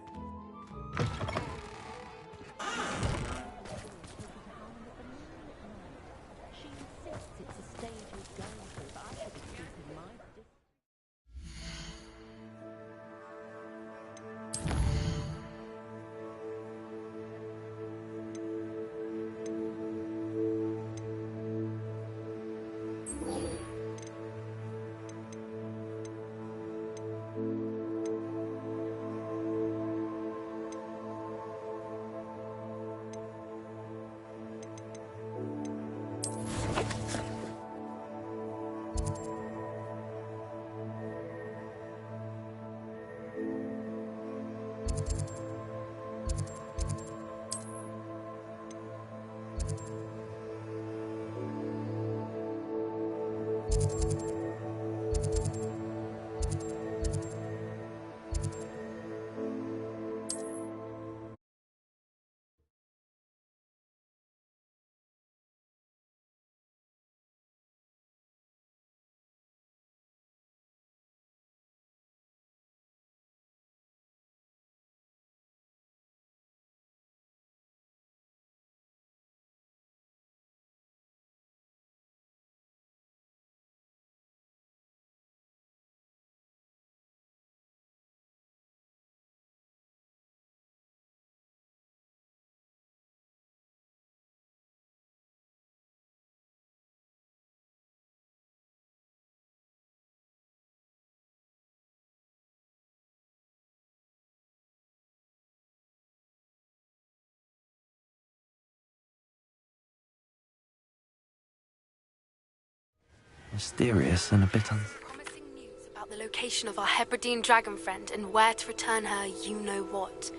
Mysterious and a bit
Promising news about the location of our Hebridean dragon friend and where to return her you-know-what.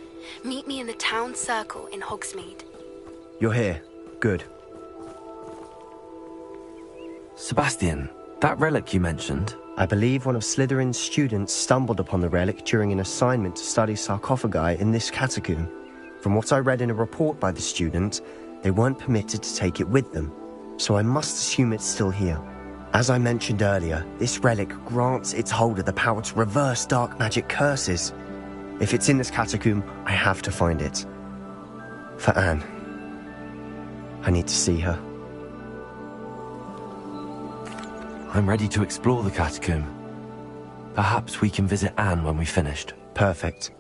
Meet me in the town circle in Hogsmeade.
You're here. Good.
Sebastian, that relic you mentioned.
I believe one of Slytherin's students stumbled upon the relic during an assignment to study sarcophagi in this catacomb. From what I read in a report by the student, they weren't permitted to take it with them, so I must assume it's still here. As I mentioned earlier, this relic grants its holder the power to reverse dark magic curses. If it's in this catacomb, I have to find it. For Anne. I need to see her.
I'm ready to explore the catacomb. Perhaps we can visit Anne when we've finished.
Perfect.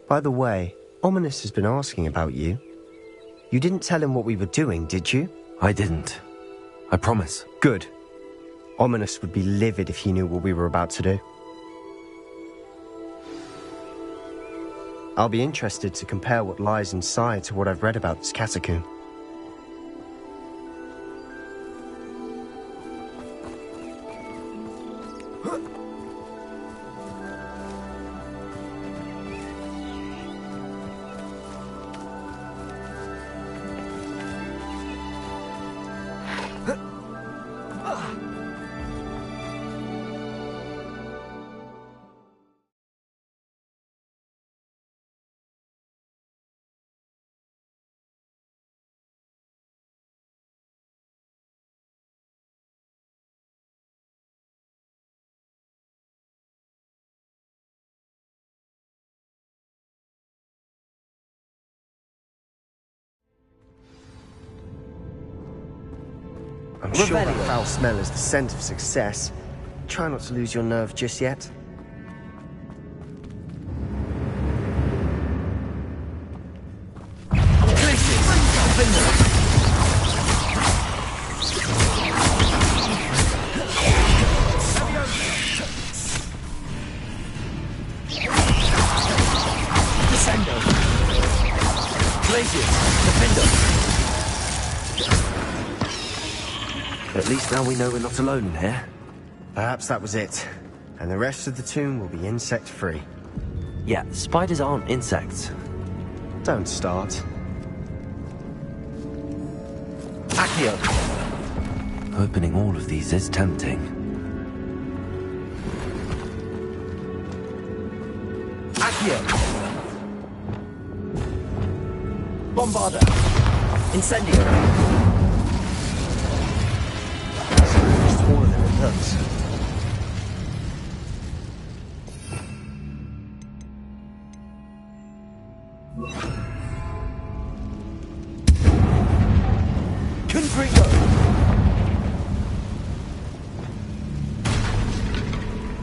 By the way, Ominous has been asking about you. You didn't tell him what we were doing, did you?
I didn't. I promise.
Good. Ominous would be livid if he knew what we were about to do. I'll be interested to compare what lies inside to what I've read about this catacomb. I'm sure that foul smell is the scent of success. Try not to lose your nerve just yet.
Glaciers! Defender!
At least now we know we're not alone in here.
Perhaps that was it. And the rest of the tomb will be insect-free.
Yeah, spiders aren't insects.
Don't start.
Accio! Opening all of these is tempting.
Accio! Bombarder! Incendio!
Smaller than it looks.
Confringo!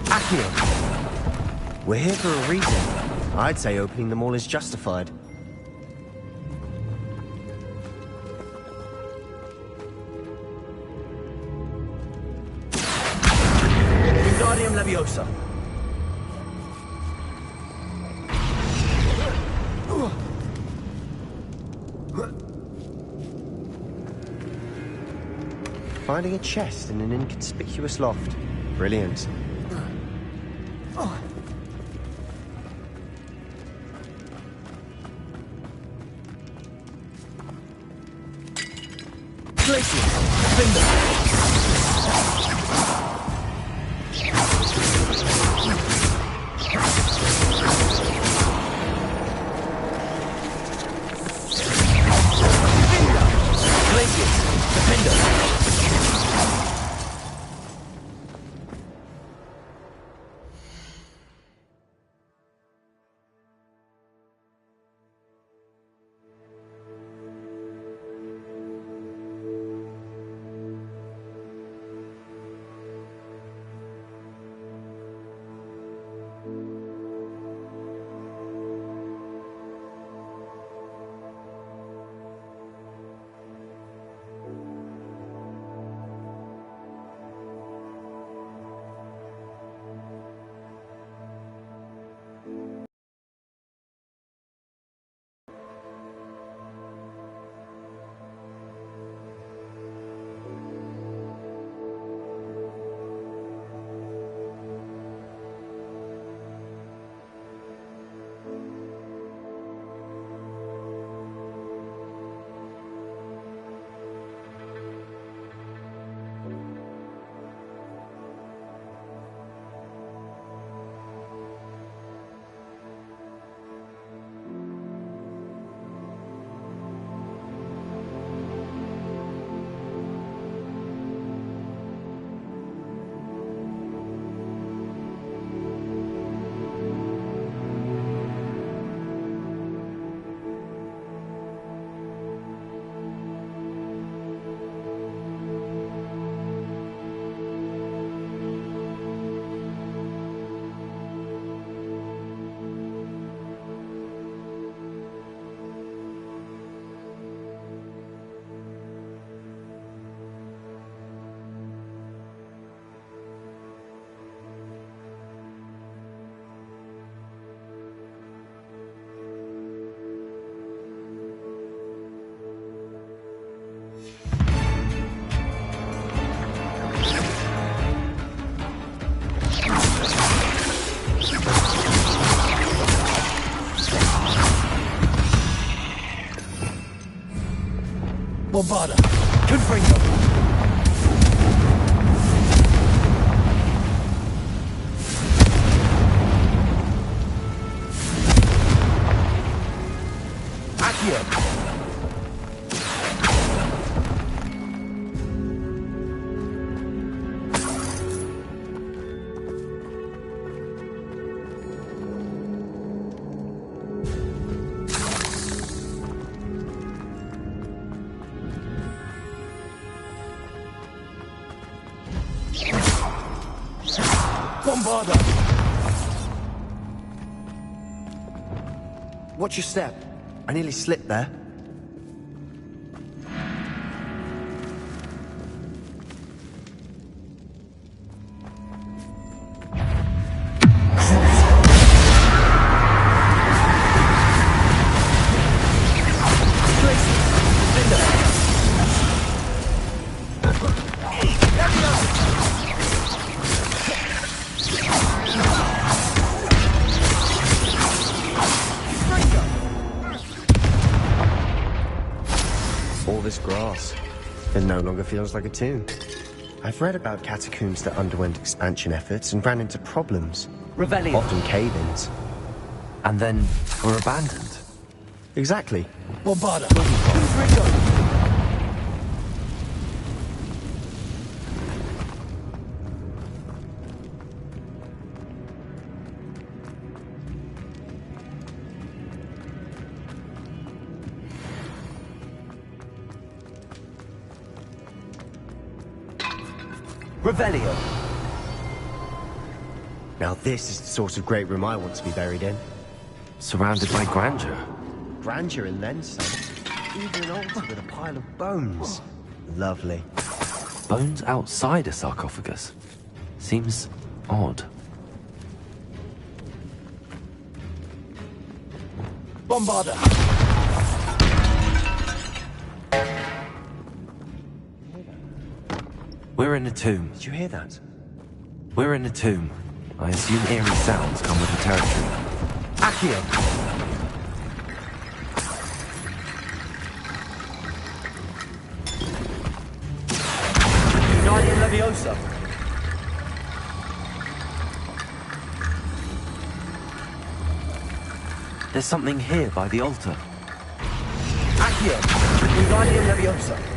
Accio!
We're here for a reason. I'd say opening them all is justified.
Wingardium Leviosa!
Finding a chest in an inconspicuous loft. Brilliant.
Glaciers! Defender! Glaciers! Defender! Bombarder! Confringo! Accio! Bombarder!
Watch your step. I nearly slipped there. All this grass. It no longer feels like a tomb. I've read about catacombs that underwent expansion efforts and ran into problems.
Revelio.
Often cave-ins.
And then were abandoned.
Exactly.
Bombarda.
Revelio.
Now this is the sort of great room I want to be buried in.
Surrounded by grandeur.
Grandeur and then some. Even an altar with a pile of bones. Lovely.
Bones outside a sarcophagus. Seems odd.
Bombarda.
We're in a tomb.
Did you hear that?
We're in a tomb. I assume eerie sounds come with the territory.
Accio. Guardian Leviosa.
There's something here by the altar.
Accio. Guardian Leviosa.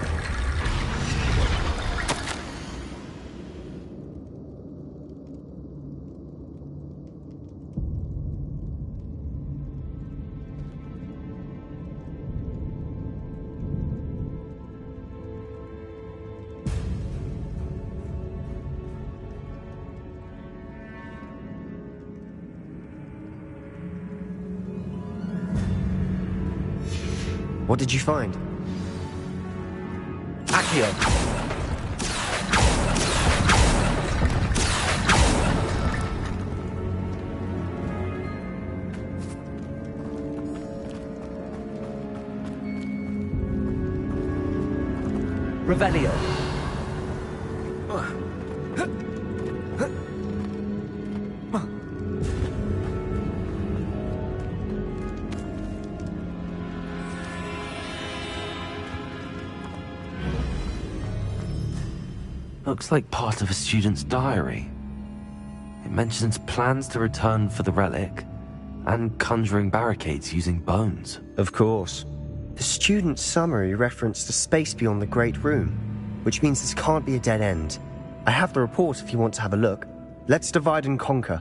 What did you find?
Accio. Revelio.
Looks like part of a student's diary. It mentions plans to return for the relic and conjuring barricades using bones.
Of course. The student's summary referenced the space beyond the Great Room, which means this can't be a dead end. I have the report if you want to have a look. Let's divide and conquer.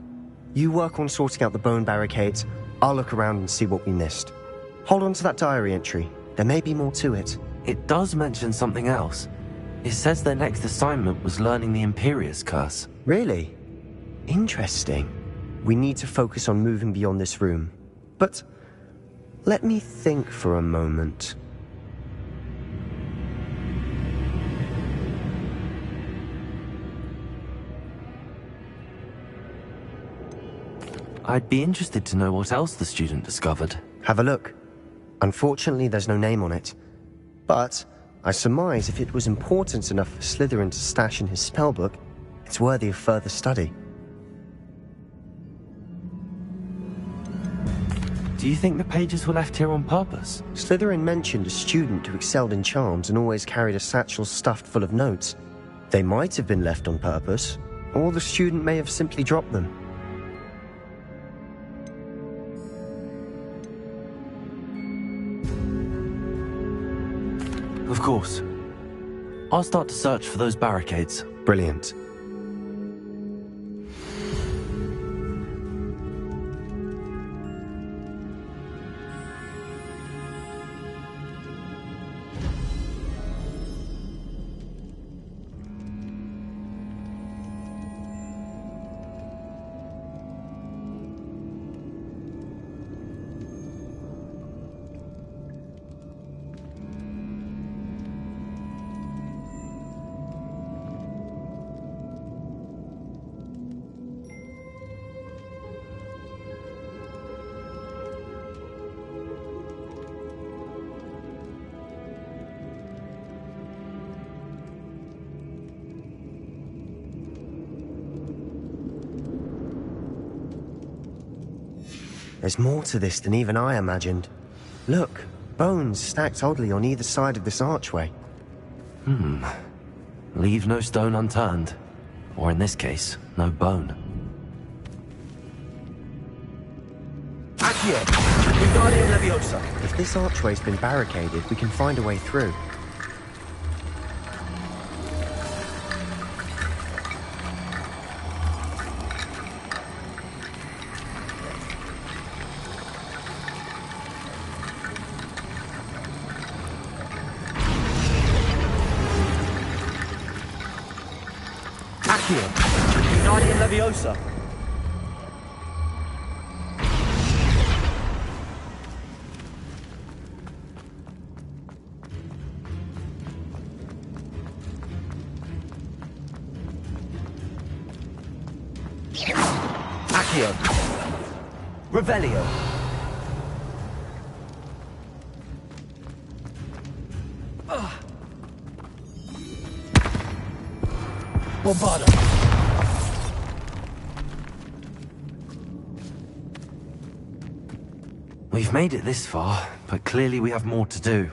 You work on sorting out the bone barricades. I'll look around and see what we missed. Hold on to that diary entry. There may be more to it.
It does mention something else. It says their next assignment was learning the Imperius Curse.
Really? Interesting. We need to focus on moving beyond this room. But let me think for a moment.
I'd be interested to know what else the student discovered.
Have a look. Unfortunately, there's no name on it. But I surmise if it was important enough for Slytherin to stash in his spellbook, it's worthy of further study.
Do you think the pages were left here on purpose?
Slytherin mentioned a student who excelled in charms and always carried a satchel stuffed full of notes. They might have been left on purpose, or the student may have simply dropped them.
Of course. I'll start to search for those barricades.
Brilliant. There's more to this than even I imagined. Look, Bones stacked oddly on either side of this archway.
Leave no stone unturned. Or in this case, no bone.
Accio! Wingardium Leviosa!
If this archway's been barricaded, we can find a way through.
Accio! Wingardium Leviosa! Accio! Revelio! Bombardo!
We've made it this far, but clearly we have more to do.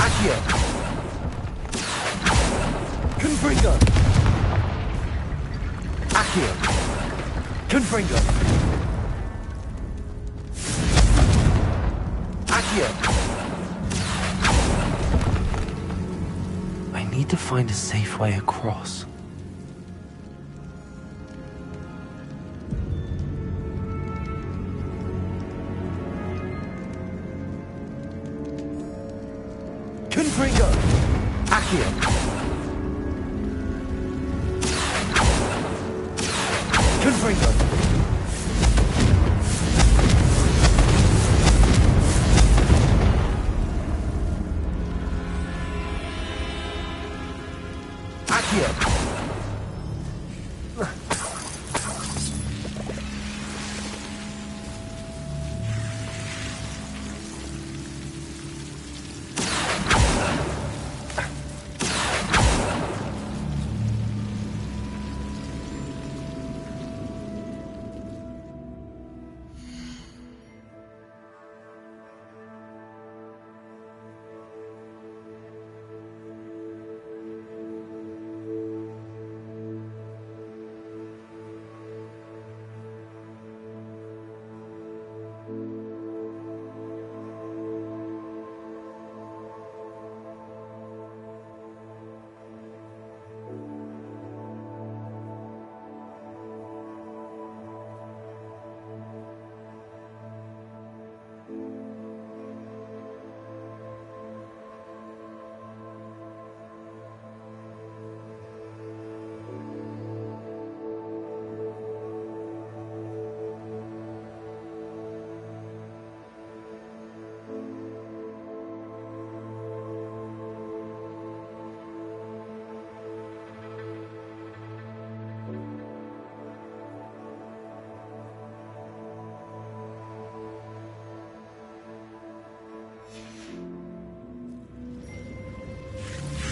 Accio! Confringo! Accio! Confringo! Accio!
I need to find a safe way across.
Confringo! Accio! Confringo! Accio!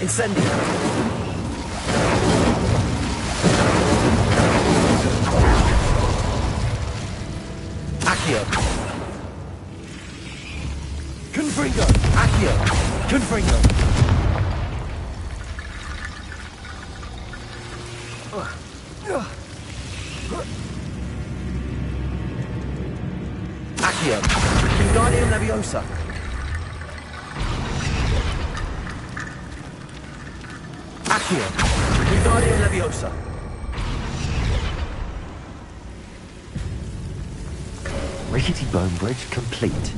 Incendio! Accio! Confringo! Accio! Confringo! Accio! Wingardium Leviosa! Accio! Wingardium Leviosa!
Rickety bone bridge complete.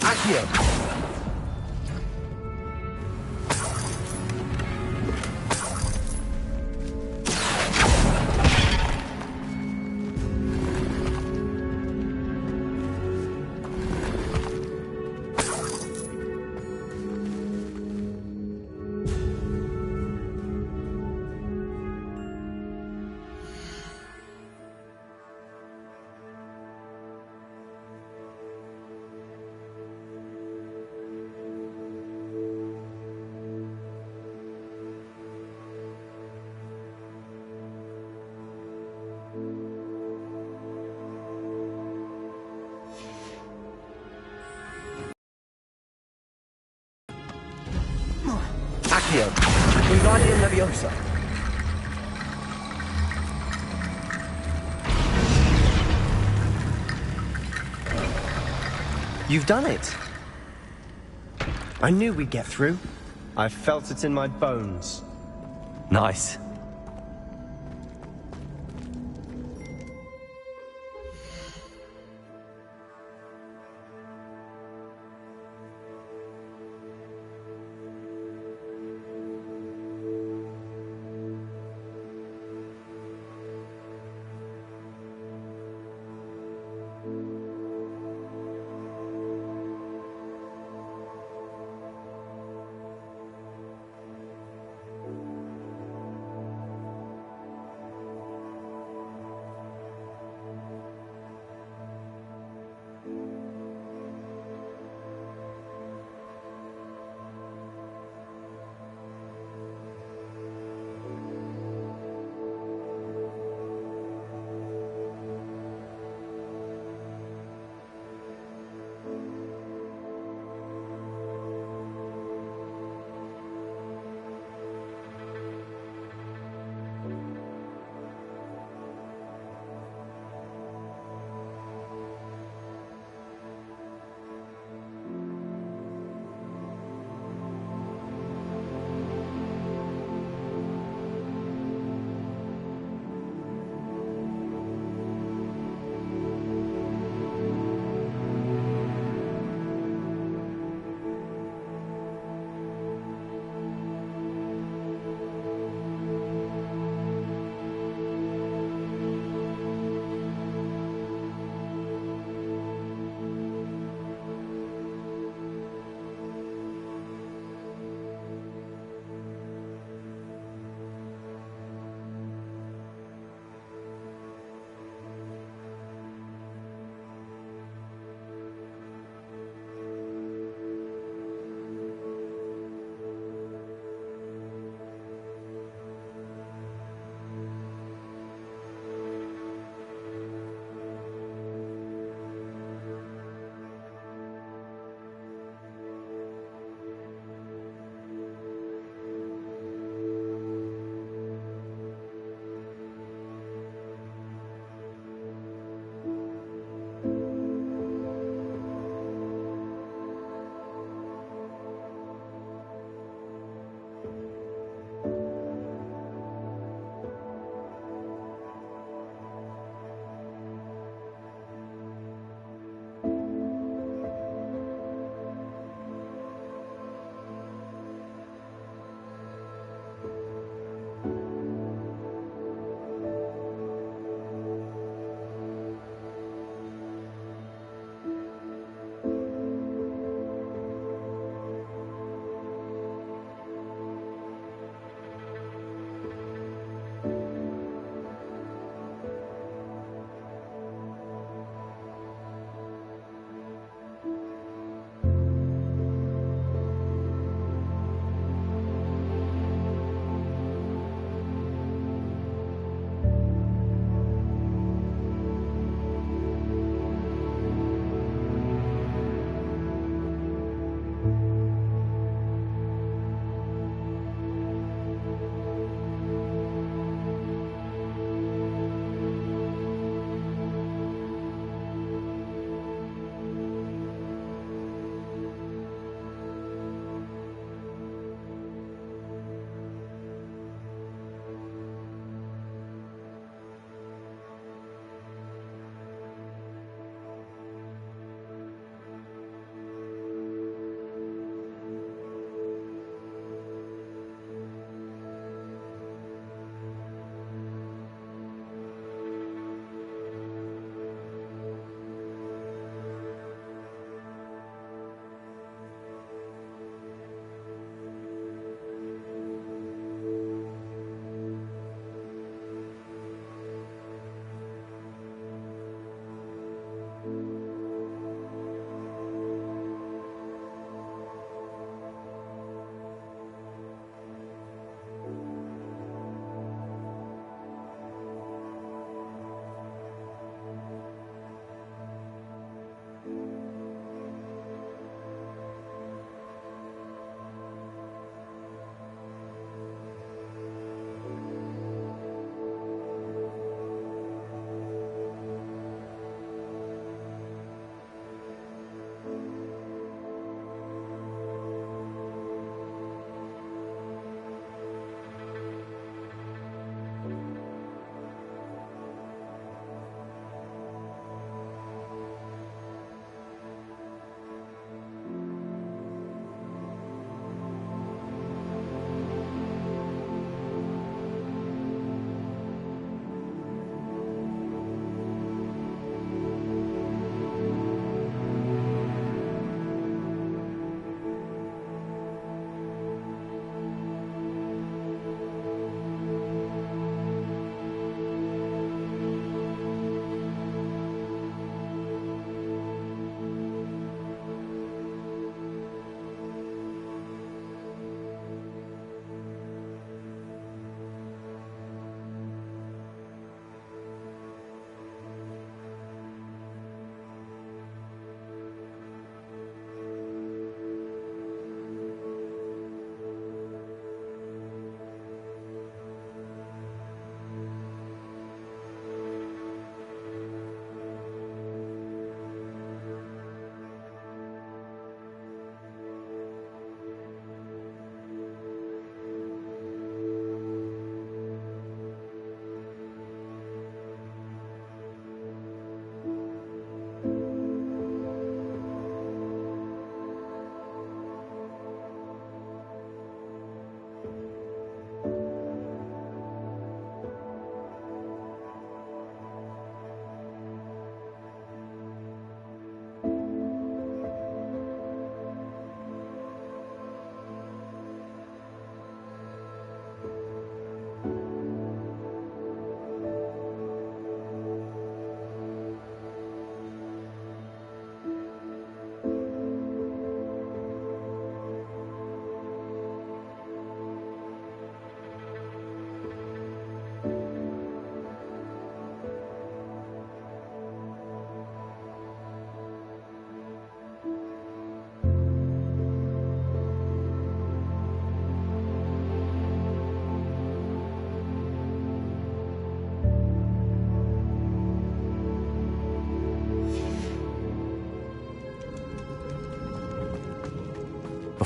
Accio! Accio. Wingardium Leviosa.
You've done it. I knew we'd get through. I felt it in my bones.
Nice.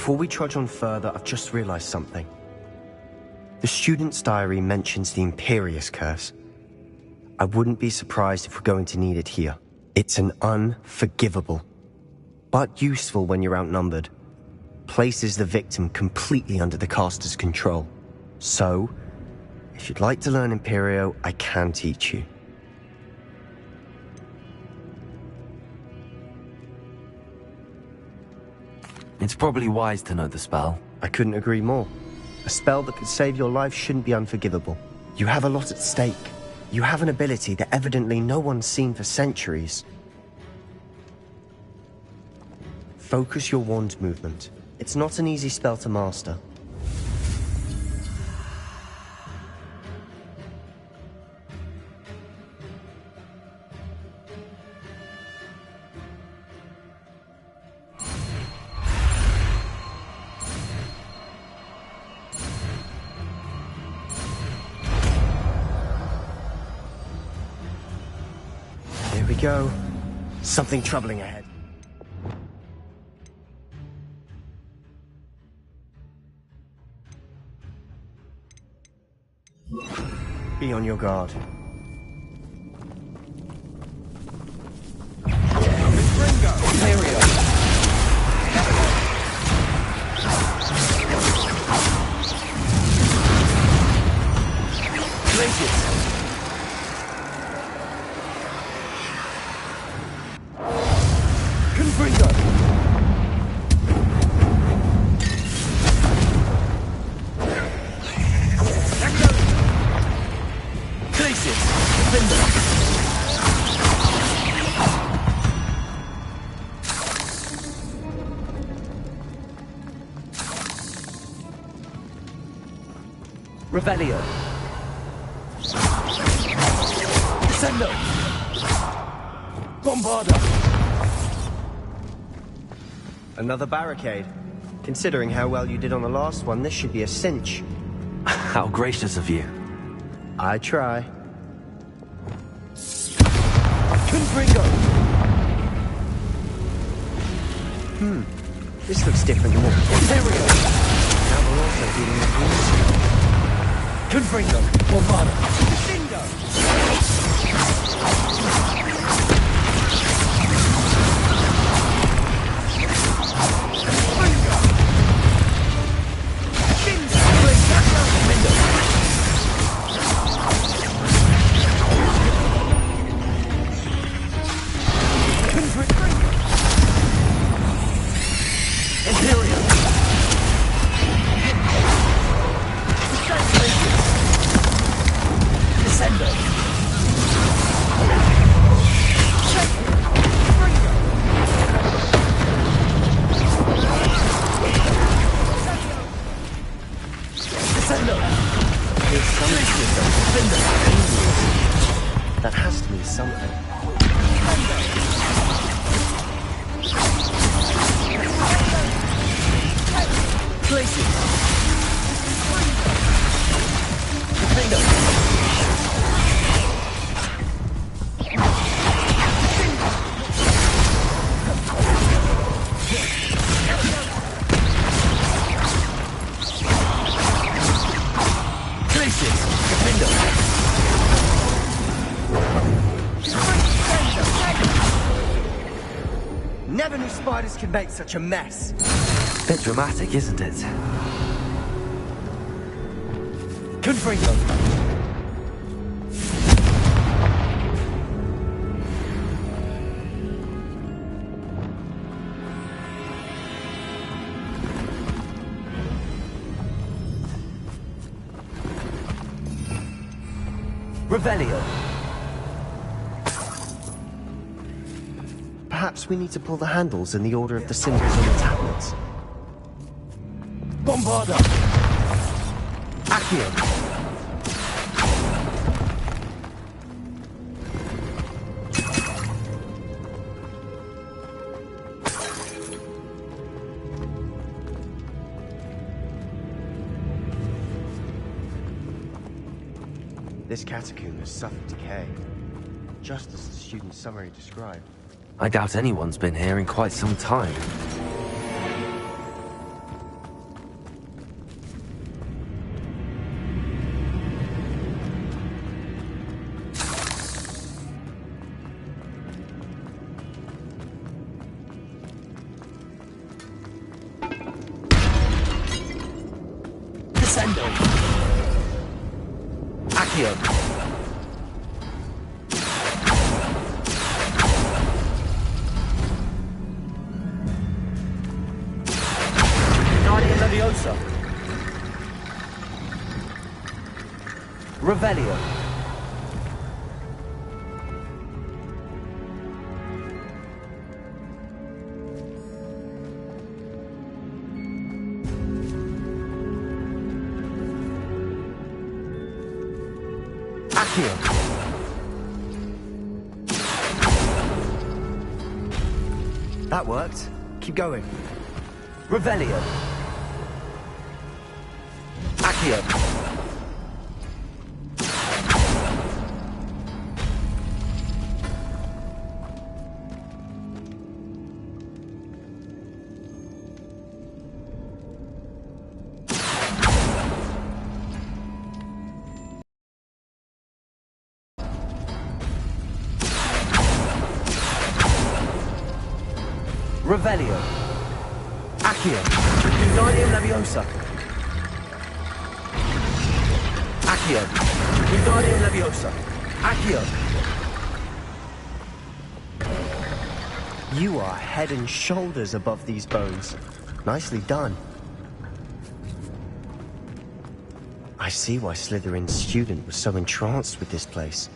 Before we trudge on further, I've just realized something. The student's diary mentions the Imperious Curse. I wouldn't be surprised if we're going to need it here. It's an unforgivable, but useful when you're outnumbered. Places the victim completely under the caster's control. So, if you'd like to learn Imperio, I can teach you.
It's probably wise to know the spell.
I couldn't agree more. A spell that could save your life shouldn't be unforgivable. You have a lot at stake. You have an ability that evidently no one's seen for centuries. Focus your wand movement. It's not an easy spell to master. Here we go. Something troubling ahead. Be on your guard.
Revelio. Descendo. Bombarda.
Another barricade. Considering how well you did on the last one, this should be a cinch.
How gracious of you.
I try.
Confringo.
This looks different than what we did.
There we go.
Now we're also dealing with wounds.
Confringo. Bombarda. Descendo.
That has to mean something.
Place it.
Never knew spiders could make such a mess.
Bit dramatic, isn't it?
Confringo. Revelio.
Perhaps we need to pull the handles in the order of the symbols on the tablets.
Bombarda. Accio.
This catacomb has suffered decay, just as the student's summary described.
I doubt anyone's been here in quite some time.
Descendo. Accio. Guardian Leviosa. Revelio. Accio.
That worked. Keep going.
Revelio. Accio. Revelio. Accio. Guardian Leviosa. Accio. Guardian Leviosa. Accio.
You are head and shoulders above these bones. Nicely done. I see why Slytherin's student was so entranced with this place.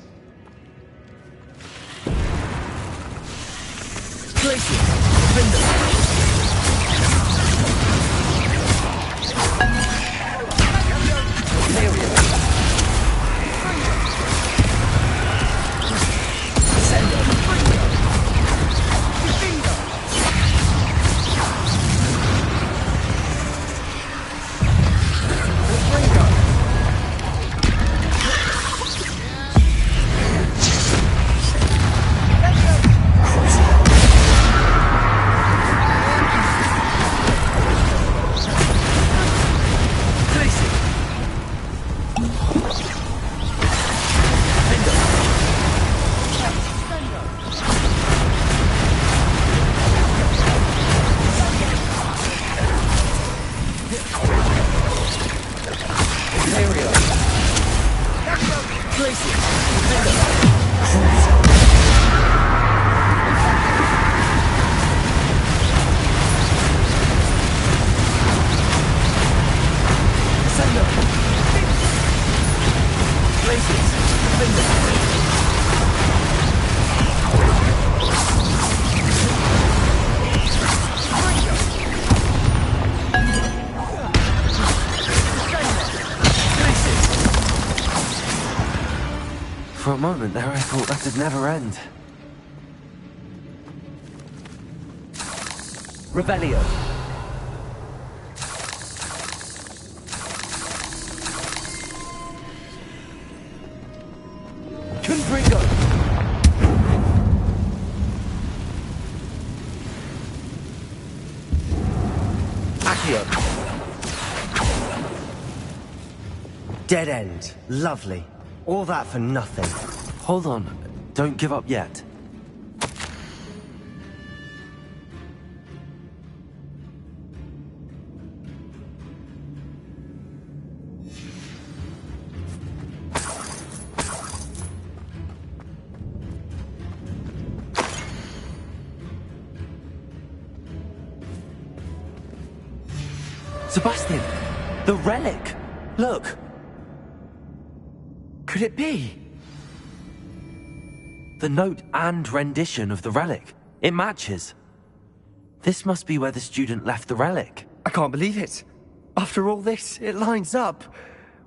For a moment there, I thought that would never end.
Revelio. Confringo. Accio.
Dead end. Lovely. All that for nothing.
Hold on. Don't give up yet. Sebastian! The relic! Look!
Could it be?
The note and rendition of the relic. It matches. This must be where the student left the relic.
I can't believe it. After all this, it lines up.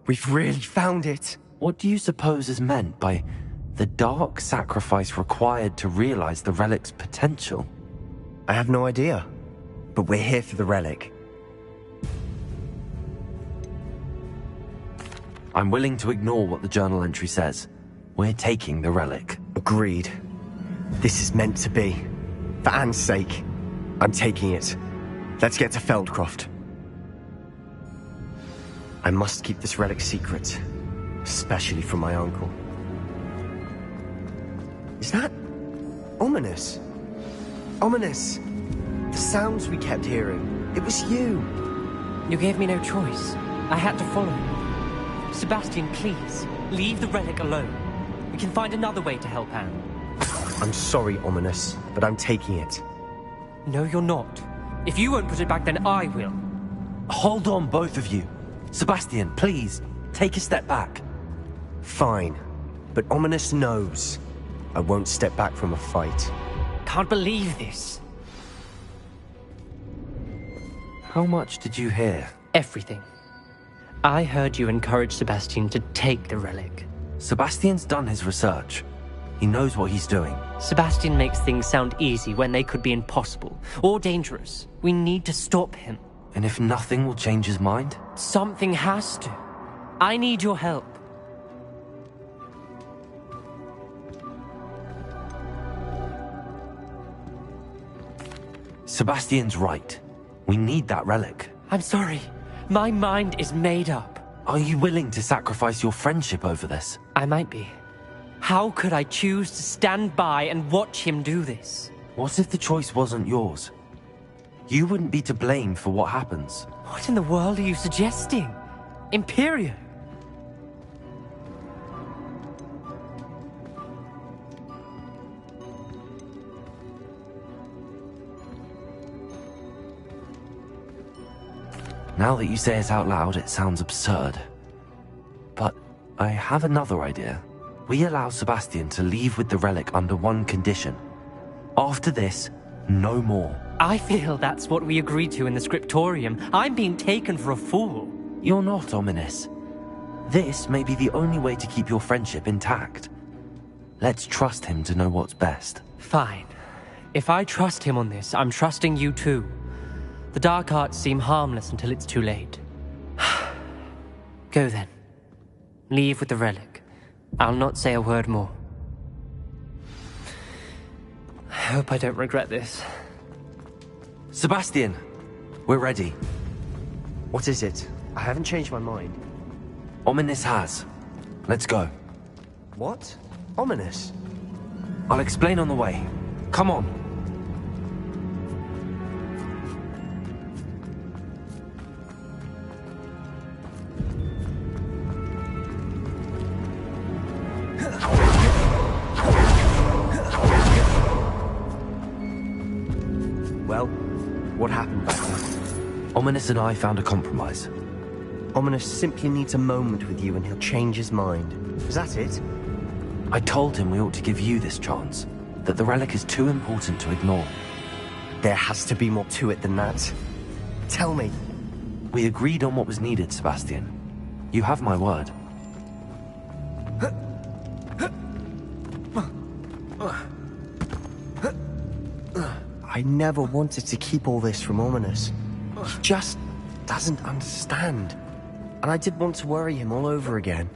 We've really found it.
What do you suppose is meant by the dark sacrifice required to realize the relic's potential?
I have no idea. But we're here for the relic.
I'm willing to ignore what the journal entry says. We're taking the relic.
Agreed. This is meant to be. For Anne's sake, I'm taking it. Let's get to Feldcroft. I must keep this relic secret, especially from my uncle. Is that ominous? Ominous. The sounds we kept hearing. It was you.
You gave me no choice.
I had to follow him. Sebastian, please, leave the relic alone. We can find another way to help Anne.
I'm sorry, Ominous, but I'm taking it.
No, you're not. If you won't put it back, then I will.
Hold on, both of you. Sebastian, please, take a step back.
Fine, but Ominous knows I won't step back from a fight.
Can't believe this.
How much did you hear?
Everything. I heard you encourage Sebastian to take the relic.
Sebastian's done his research. He knows what he's doing.
Sebastian makes things sound easy when they could be impossible or dangerous. We need to stop him.
And if nothing will change his mind?
Something has to. I need your help.
Sebastian's right. We need that relic.
I'm sorry. My mind is made up.
Are you willing to sacrifice your friendship over this?
I might be. How could I choose to stand by and watch him do this?
What if the choice wasn't yours? You wouldn't be to blame for what happens.
What in the world are you suggesting? Imperio?
Now that you say it out loud, it sounds absurd. But I have another idea. We allow Sebastian to leave with the relic under one condition. After this, no more.
I feel that's what we agreed to in the scriptorium. I'm being taken for a fool.
You're not, Ominous. This may be the only way to keep your friendship intact. Let's trust him to know what's best.
Fine. If I trust him on this, I'm trusting you too. The dark arts seem harmless until it's too late. Go then. Leave with the relic. I'll not say a word more. I hope I don't regret this.
Sebastian, we're ready.
What is it? I haven't changed my mind.
Ominous has. Let's go.
What? Ominous?
I'll explain on the way. Come on.
Well, what happened back then?
Ominous and I found a compromise.
Ominous simply needs a moment with you and he'll change his mind. Is that it?
I told him we ought to give you this chance, that the relic is too important to ignore.
There has to be more to it than that. Tell me.
We agreed on what was needed, Sebastian. You have my word.
I never wanted to keep all this from Ominous. He just doesn't understand. And I did want to worry him all over again.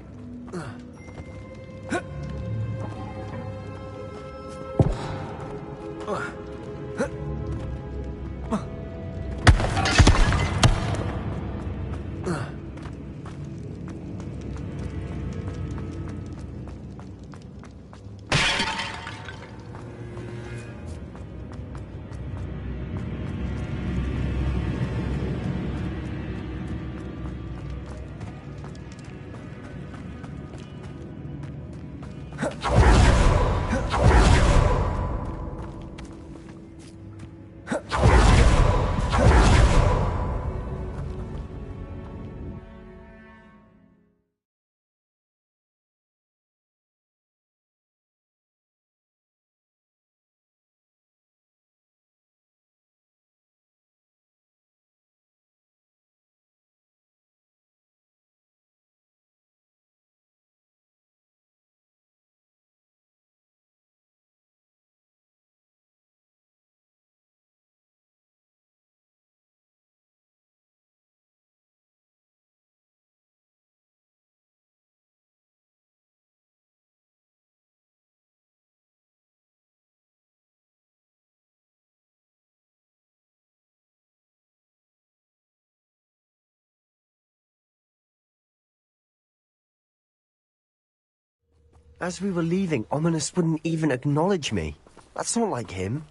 As we were leaving, Ominous wouldn't even acknowledge me. That's not like him.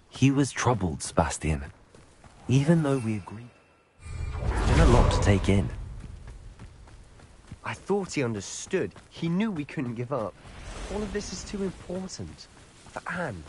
He was troubled, Sebastian. Even though we agreed. It's been a lot to take in.
I thought he understood. He knew we couldn't give up. All of this is too important. For Anne.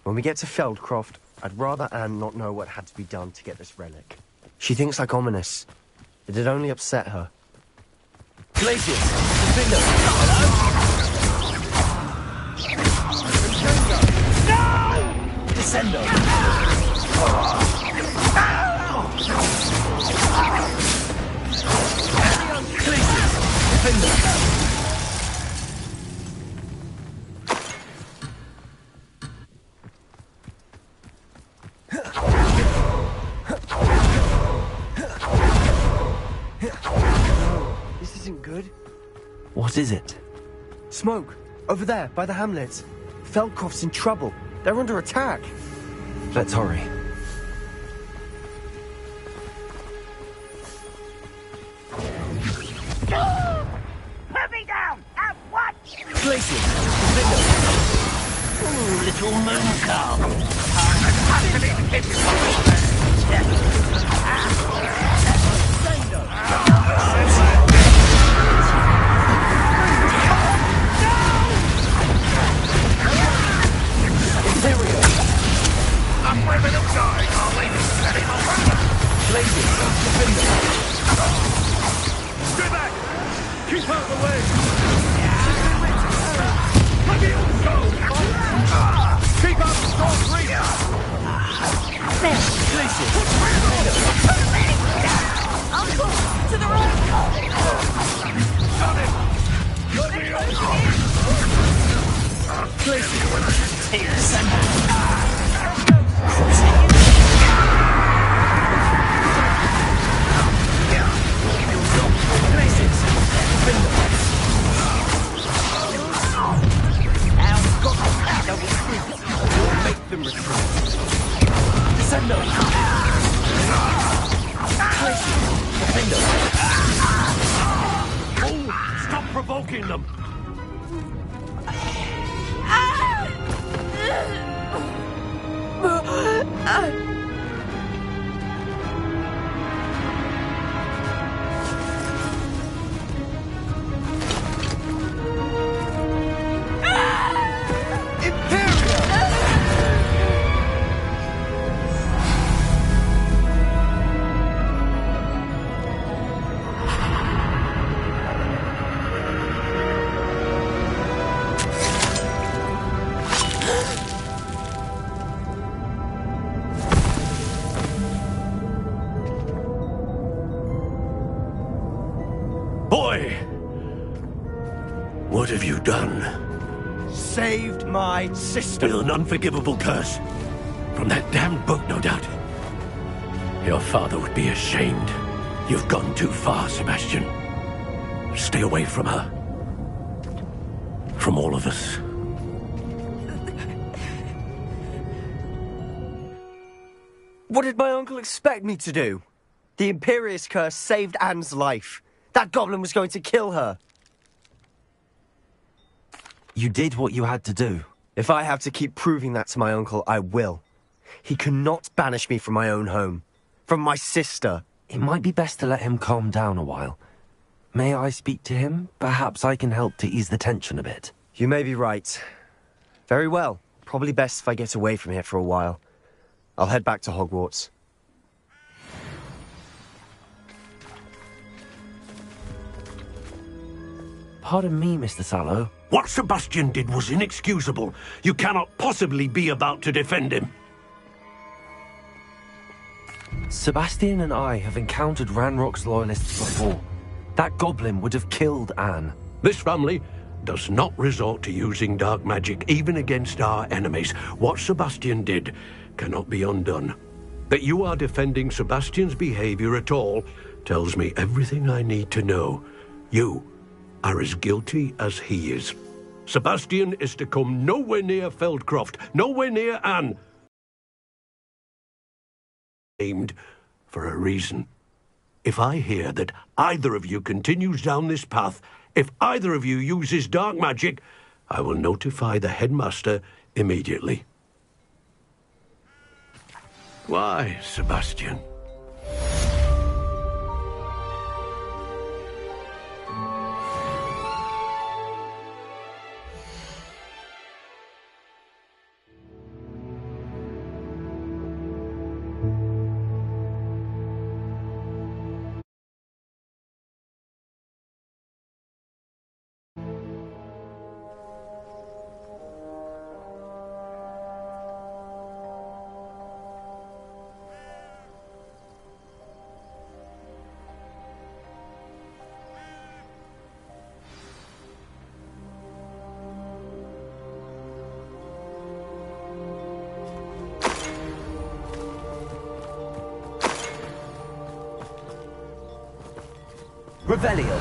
When we get to Feldcroft, I'd rather Anne not know what had to be done to get this relic. She thinks like ominous. It'd only upset her.
Glacius! Defender! Hello? No! Descendo! Glacius! Defender!
Good.
What is it?
Smoke. Over there, by the hamlet. Feldcroft's in trouble. They're under attack.
Let's hurry.
Put me down! At what?
Glacius!
Ooh, little moon calf.
Stay back! Keep out of the way! Let me go! Keep out of Storm's reach!
Uncle, to the right!
Got it! Let me
Make them retreat. Descendo! Defender!
Oh, stop provoking them! Boy! What have you done?
Saved my sister.
With an unforgivable curse. From that damned book, no doubt. Your father would be ashamed. You've gone too far, Sebastian. Stay away from her. From all of us.
What did my uncle expect me to do? The Imperious curse saved Anne's life. That goblin was going to kill her.
You did what you had to do.
If I have to keep proving that to my uncle, I will. He cannot banish me from my own home. From my sister.
It might be best to let him calm down a while. May I speak to him? Perhaps I can help to ease the tension a bit.
You may be right. Very well. Probably best if I get away from here for a while. I'll head back to Hogwarts.
Pardon me, Mr. Sallow.
What Sebastian did was inexcusable. You cannot possibly be about to defend him.
Sebastian and I have encountered Ranrock's loyalists before. That goblin would have killed Anne.
This family does not resort to using dark magic, even against our enemies. What Sebastian did cannot be undone. That you are defending Sebastian's behavior at all tells me everything I need to know. You are as guilty as he is. Sebastian is to come nowhere near Feldcroft, nowhere near Anne. Aimed for a reason. If I hear that either of you continues down this path, if either of you uses dark magic, I will notify the headmaster immediately. Why, Sebastian?
Revelio.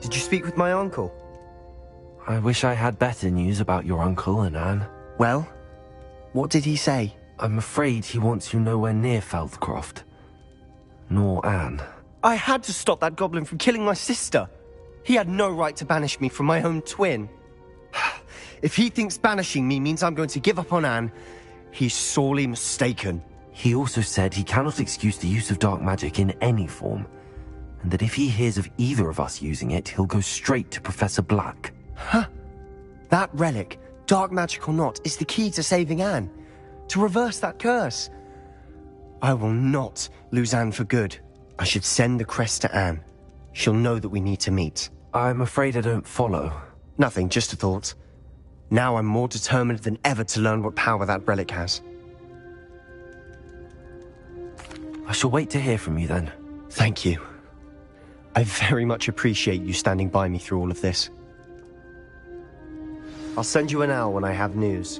Did you speak with my uncle?
I wish I had better news about your uncle and Anne.
Well, what did he say?
I'm afraid he wants you nowhere near Feldcroft. Nor Anne.
I had to stop that goblin from killing my sister. He had no right to banish me from my own twin. If he thinks banishing me means I'm going to give up on Anne, he's sorely mistaken.
He also said he cannot excuse the use of dark magic in any form, and that if he hears of either of us using it, he'll go straight to Professor Black.
Huh? That relic, dark magic or not, is the key to saving Anne. To reverse that curse. I will not lose Anne for good. I should send the crest to Anne. She'll know that we need to meet.
I'm afraid I don't follow.
Nothing, just a thought. Now I'm more determined than ever to learn what power that relic has.
I shall wait to hear from you then.
Thank you. I very much appreciate you standing by me through all of this. I'll send you an owl when I have news.